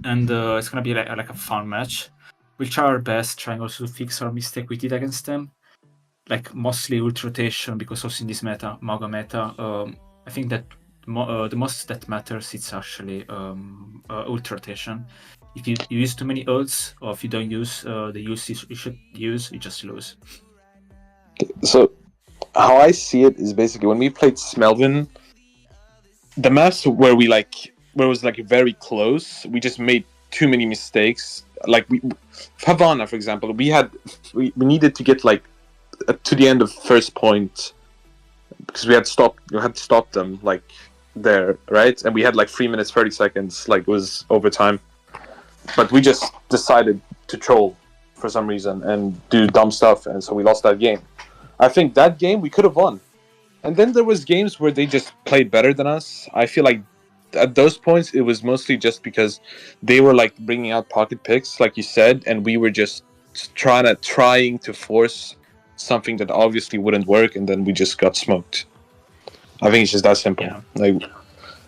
And it's going to be like a fun match. We'll try our best, trying also to fix our mistake we did against them. Like, mostly ult rotation, because also in this meta, Maga meta, I think that the most that matters is actually ult rotation. If you use too many ults, or if you don't use the use you should use, you just lose. So, how I see it is basically when we played Smelvin, the maps where it was like very close, we just made too many mistakes. Like Havana, for example, we needed to get like to the end of first point because we had to stop them like there, right? And we had like 3 minutes 30 seconds, like it was overtime. But we just decided to troll for some reason and do dumb stuff, and so we lost that game. I think that game we could have won. And then there was games where they just played better than us. I feel like at those points it was mostly just because they were like bringing out pocket picks, like you said, and we were just trying to force something that obviously wouldn't work, and then we just got smoked. I think it's just that simple. Yeah. Like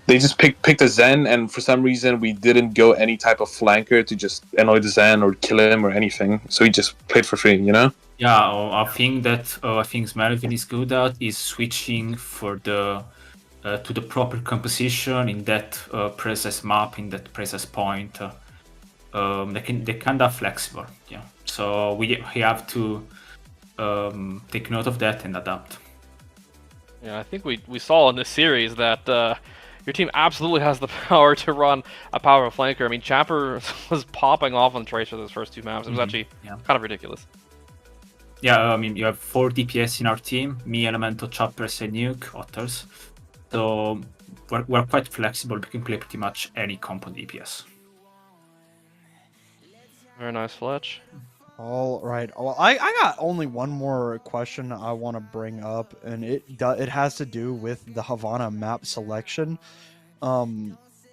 they just picked a Zen, and for some reason we didn't go any type of flanker to just annoy the Zen or kill him or anything. So he just played for free, Yeah, I think Smelvin is good at is switching for the to the proper composition in that precise map, in that precise point. They're kind of flexible, yeah. So we have to take note of that and adapt. Yeah, I think we saw in this series that your team absolutely has the power to run a power flanker. I mean, Chapper was popping off on Tracer those first 2 maps. It was actually kind of ridiculous. Yeah, I mean, you have 4 DPS in our team. Me, Elemento, Chopper, and Nuke, Otters. So we're quite flexible. We can play pretty much any compo DPS. Very nice, Fletch. All right. Well, I got only one more question I want to bring up, and it has to do with the Havana map selection.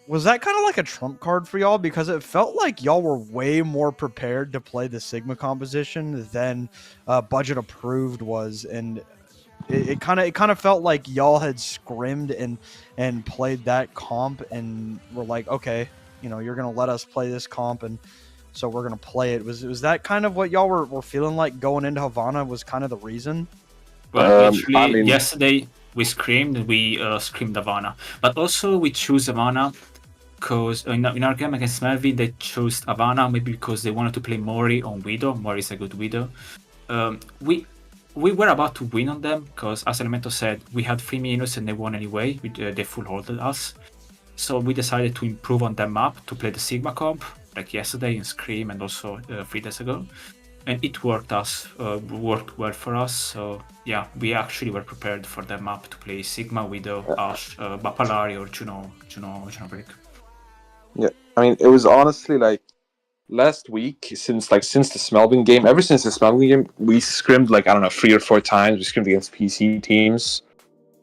Was that kind of like a trump card for y'all? Because it felt like y'all were way more prepared to play the Sigma composition than budget approved was, and it kind of felt like y'all had scrimmed and played that comp and were like, okay, you're gonna let us play this comp, and so we're gonna play it. Was that kind of what y'all were feeling like going into Havana? Was kind of the reason? Well, actually, I mean, yesterday we screamed Havana, but also we choose Havana because in our game against Melvin they chose Havana maybe because they wanted to play Mori on Widow. Mori is a good Widow. We were about to win on them because, as Elemento said, we had 3 minutes and they won anyway. They full holded us, so we decided to improve on that map to play the Sigma comp like yesterday in Scream and also 3 days ago. And it worked well for us. So yeah, we actually were prepared for that map to play Sigma, Widow, Ash, Bapalari, or Juno Break. yeah, I mean, it was honestly like last week since the Smelvin game. Ever since the Smelvin game, we scrimmed like, I don't know, 3 or 4 times. We scrimmed against PC teams,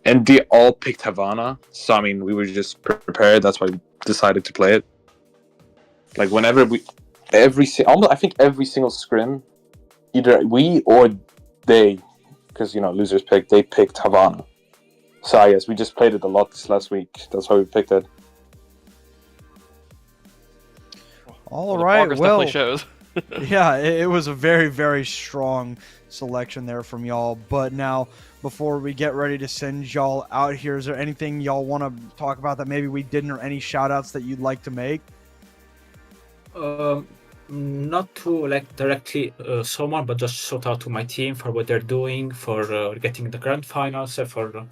and they all picked Havana. So I mean, we were just prepared. That's why we decided to play it. Like whenever I think every single scrim, either we or they, because losers they picked Havana. So I guess we just played it a lot this last week. That's why we picked it. All the right, progress well, definitely shows. yeah, it was a very, very strong selection there from y'all. But now, before we get ready to send y'all out here, is there anything y'all want to talk about that maybe we didn't, or any shout-outs that you'd like to make? Not to like directly someone, but just shout out to my team for what they're doing, for getting the grand finals, for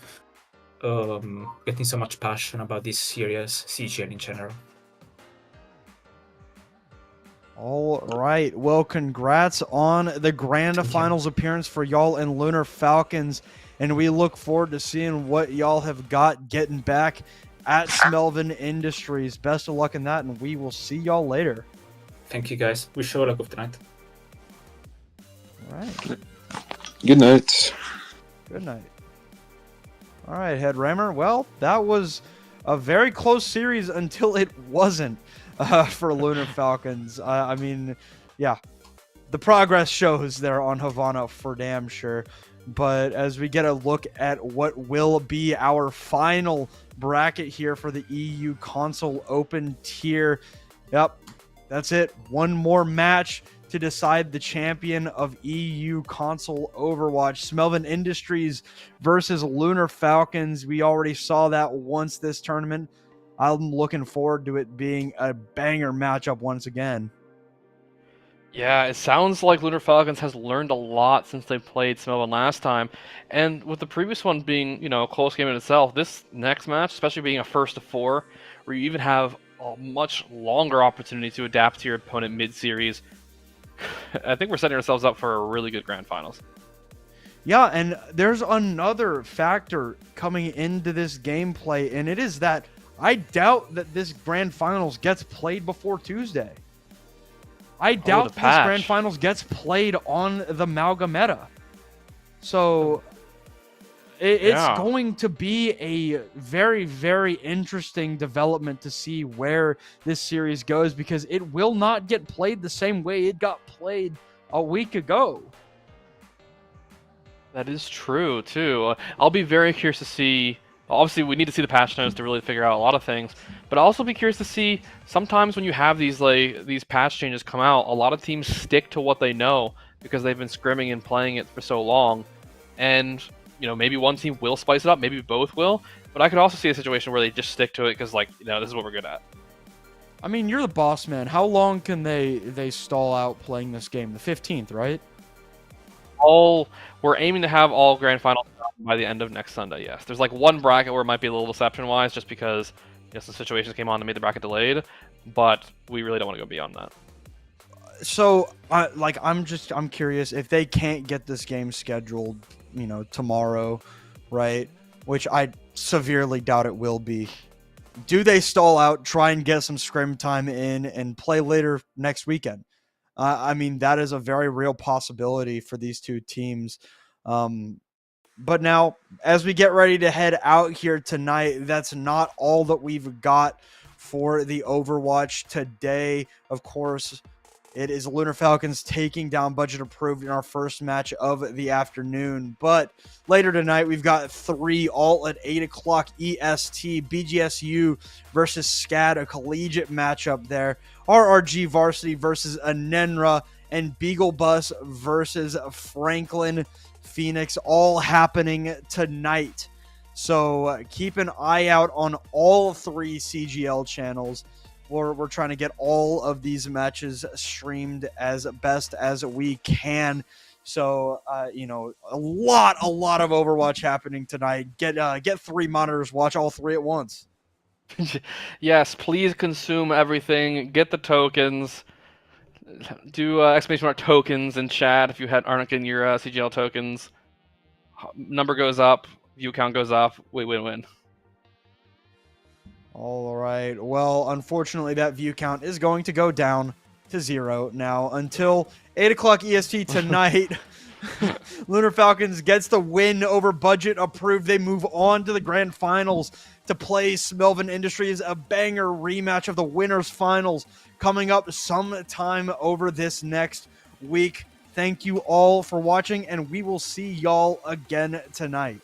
getting so much passion about this series, CGL in general. All right. Well, congrats on the grand finals appearance for y'all and Lunar Falcons. And we look forward to seeing what y'all have got getting back at Smelvin Industries. Best of luck in that, and we will see y'all later. Thank you, guys. Wish you all luck of tonight. All right. Good night. Good night. All right, Head Rammer. Well, that was a very close series until it wasn't. For Lunar Falcons. I mean, yeah, the progress shows there on Havana for damn sure. But as we get a look at what will be our final bracket here for the EU Console Open tier, yep, that's it. One more match to decide the champion of EU Console Overwatch. Smelvin Industries versus Lunar Falcons. We already saw that once this tournament. I'm looking forward to it being a banger matchup once again. Yeah, it sounds like Lunar Falcons has learned a lot since they played Smelvin last time. And with the previous one being, a close game in itself, this next match, especially being a first to 4, where you even have a much longer opportunity to adapt to your opponent mid-series, I think we're setting ourselves up for a really good grand finals. Yeah, and there's another factor coming into this gameplay, and it is that I doubt that this grand finals gets played before Tuesday. I doubt this grand finals gets played on the Malgameta. So it's going to be a very, very interesting development to see where this series goes, because it will not get played the same way it got played a week ago. That is true, too. I'll be very curious to see. Obviously, we need to see the patch notes to really figure out a lot of things, but I'll also be curious to see, sometimes when you have these patch changes come out, a lot of teams stick to what they know because they've been scrimming and playing it for so long. And, maybe one team will spice it up, maybe both will, but I could also see a situation where they just stick to it because, this is what we're good at. I mean, you're the boss man. How long can they stall out playing this game? The 15th, right? We're aiming to have all grand finals by the end of next Sunday. Yes, there's one bracket where it might be a little deception wise, just because some situations came on that made the bracket delayed, but we really don't want to go beyond that. So, I'm curious if they can't get this game scheduled, tomorrow, right? Which I severely doubt it will be. Do they stall out, try and get some scrim time in, and play later next weekend? I mean, that is a very real possibility for these two teams. But now, as we get ready to head out here tonight, that's not all that we've got for the Overwatch today. Of course, it is Lunar Falcons taking down Budget Approved in our first match of the afternoon. But later tonight, we've got 3 all at 8 o'clock EST. BGSU versus SCAD, a collegiate matchup there. RRG Varsity versus Anenra. and Beagle Bus versus Franklin Phoenix, all happening tonight. So keep an eye out on all 3 CGL channels. We're trying to get all of these matches streamed as best as we can. So, you know, a lot of Overwatch happening tonight. Get 3 monitors, watch all 3 at once. Yes, please consume everything. Get the tokens. Do exclamation mark tokens in chat if you aren't getting your CGL tokens. Number goes up, view count goes up. We win. All right. Well, unfortunately, that view count is going to go down to 0 now until 8 o'clock EST tonight. Lunar Falcons gets the win over Budget Approved. They move on to the grand finals to play Smelvin Industries, a banger rematch of the winners finals coming up sometime over this next week. Thank you all for watching, and we will see y'all again tonight.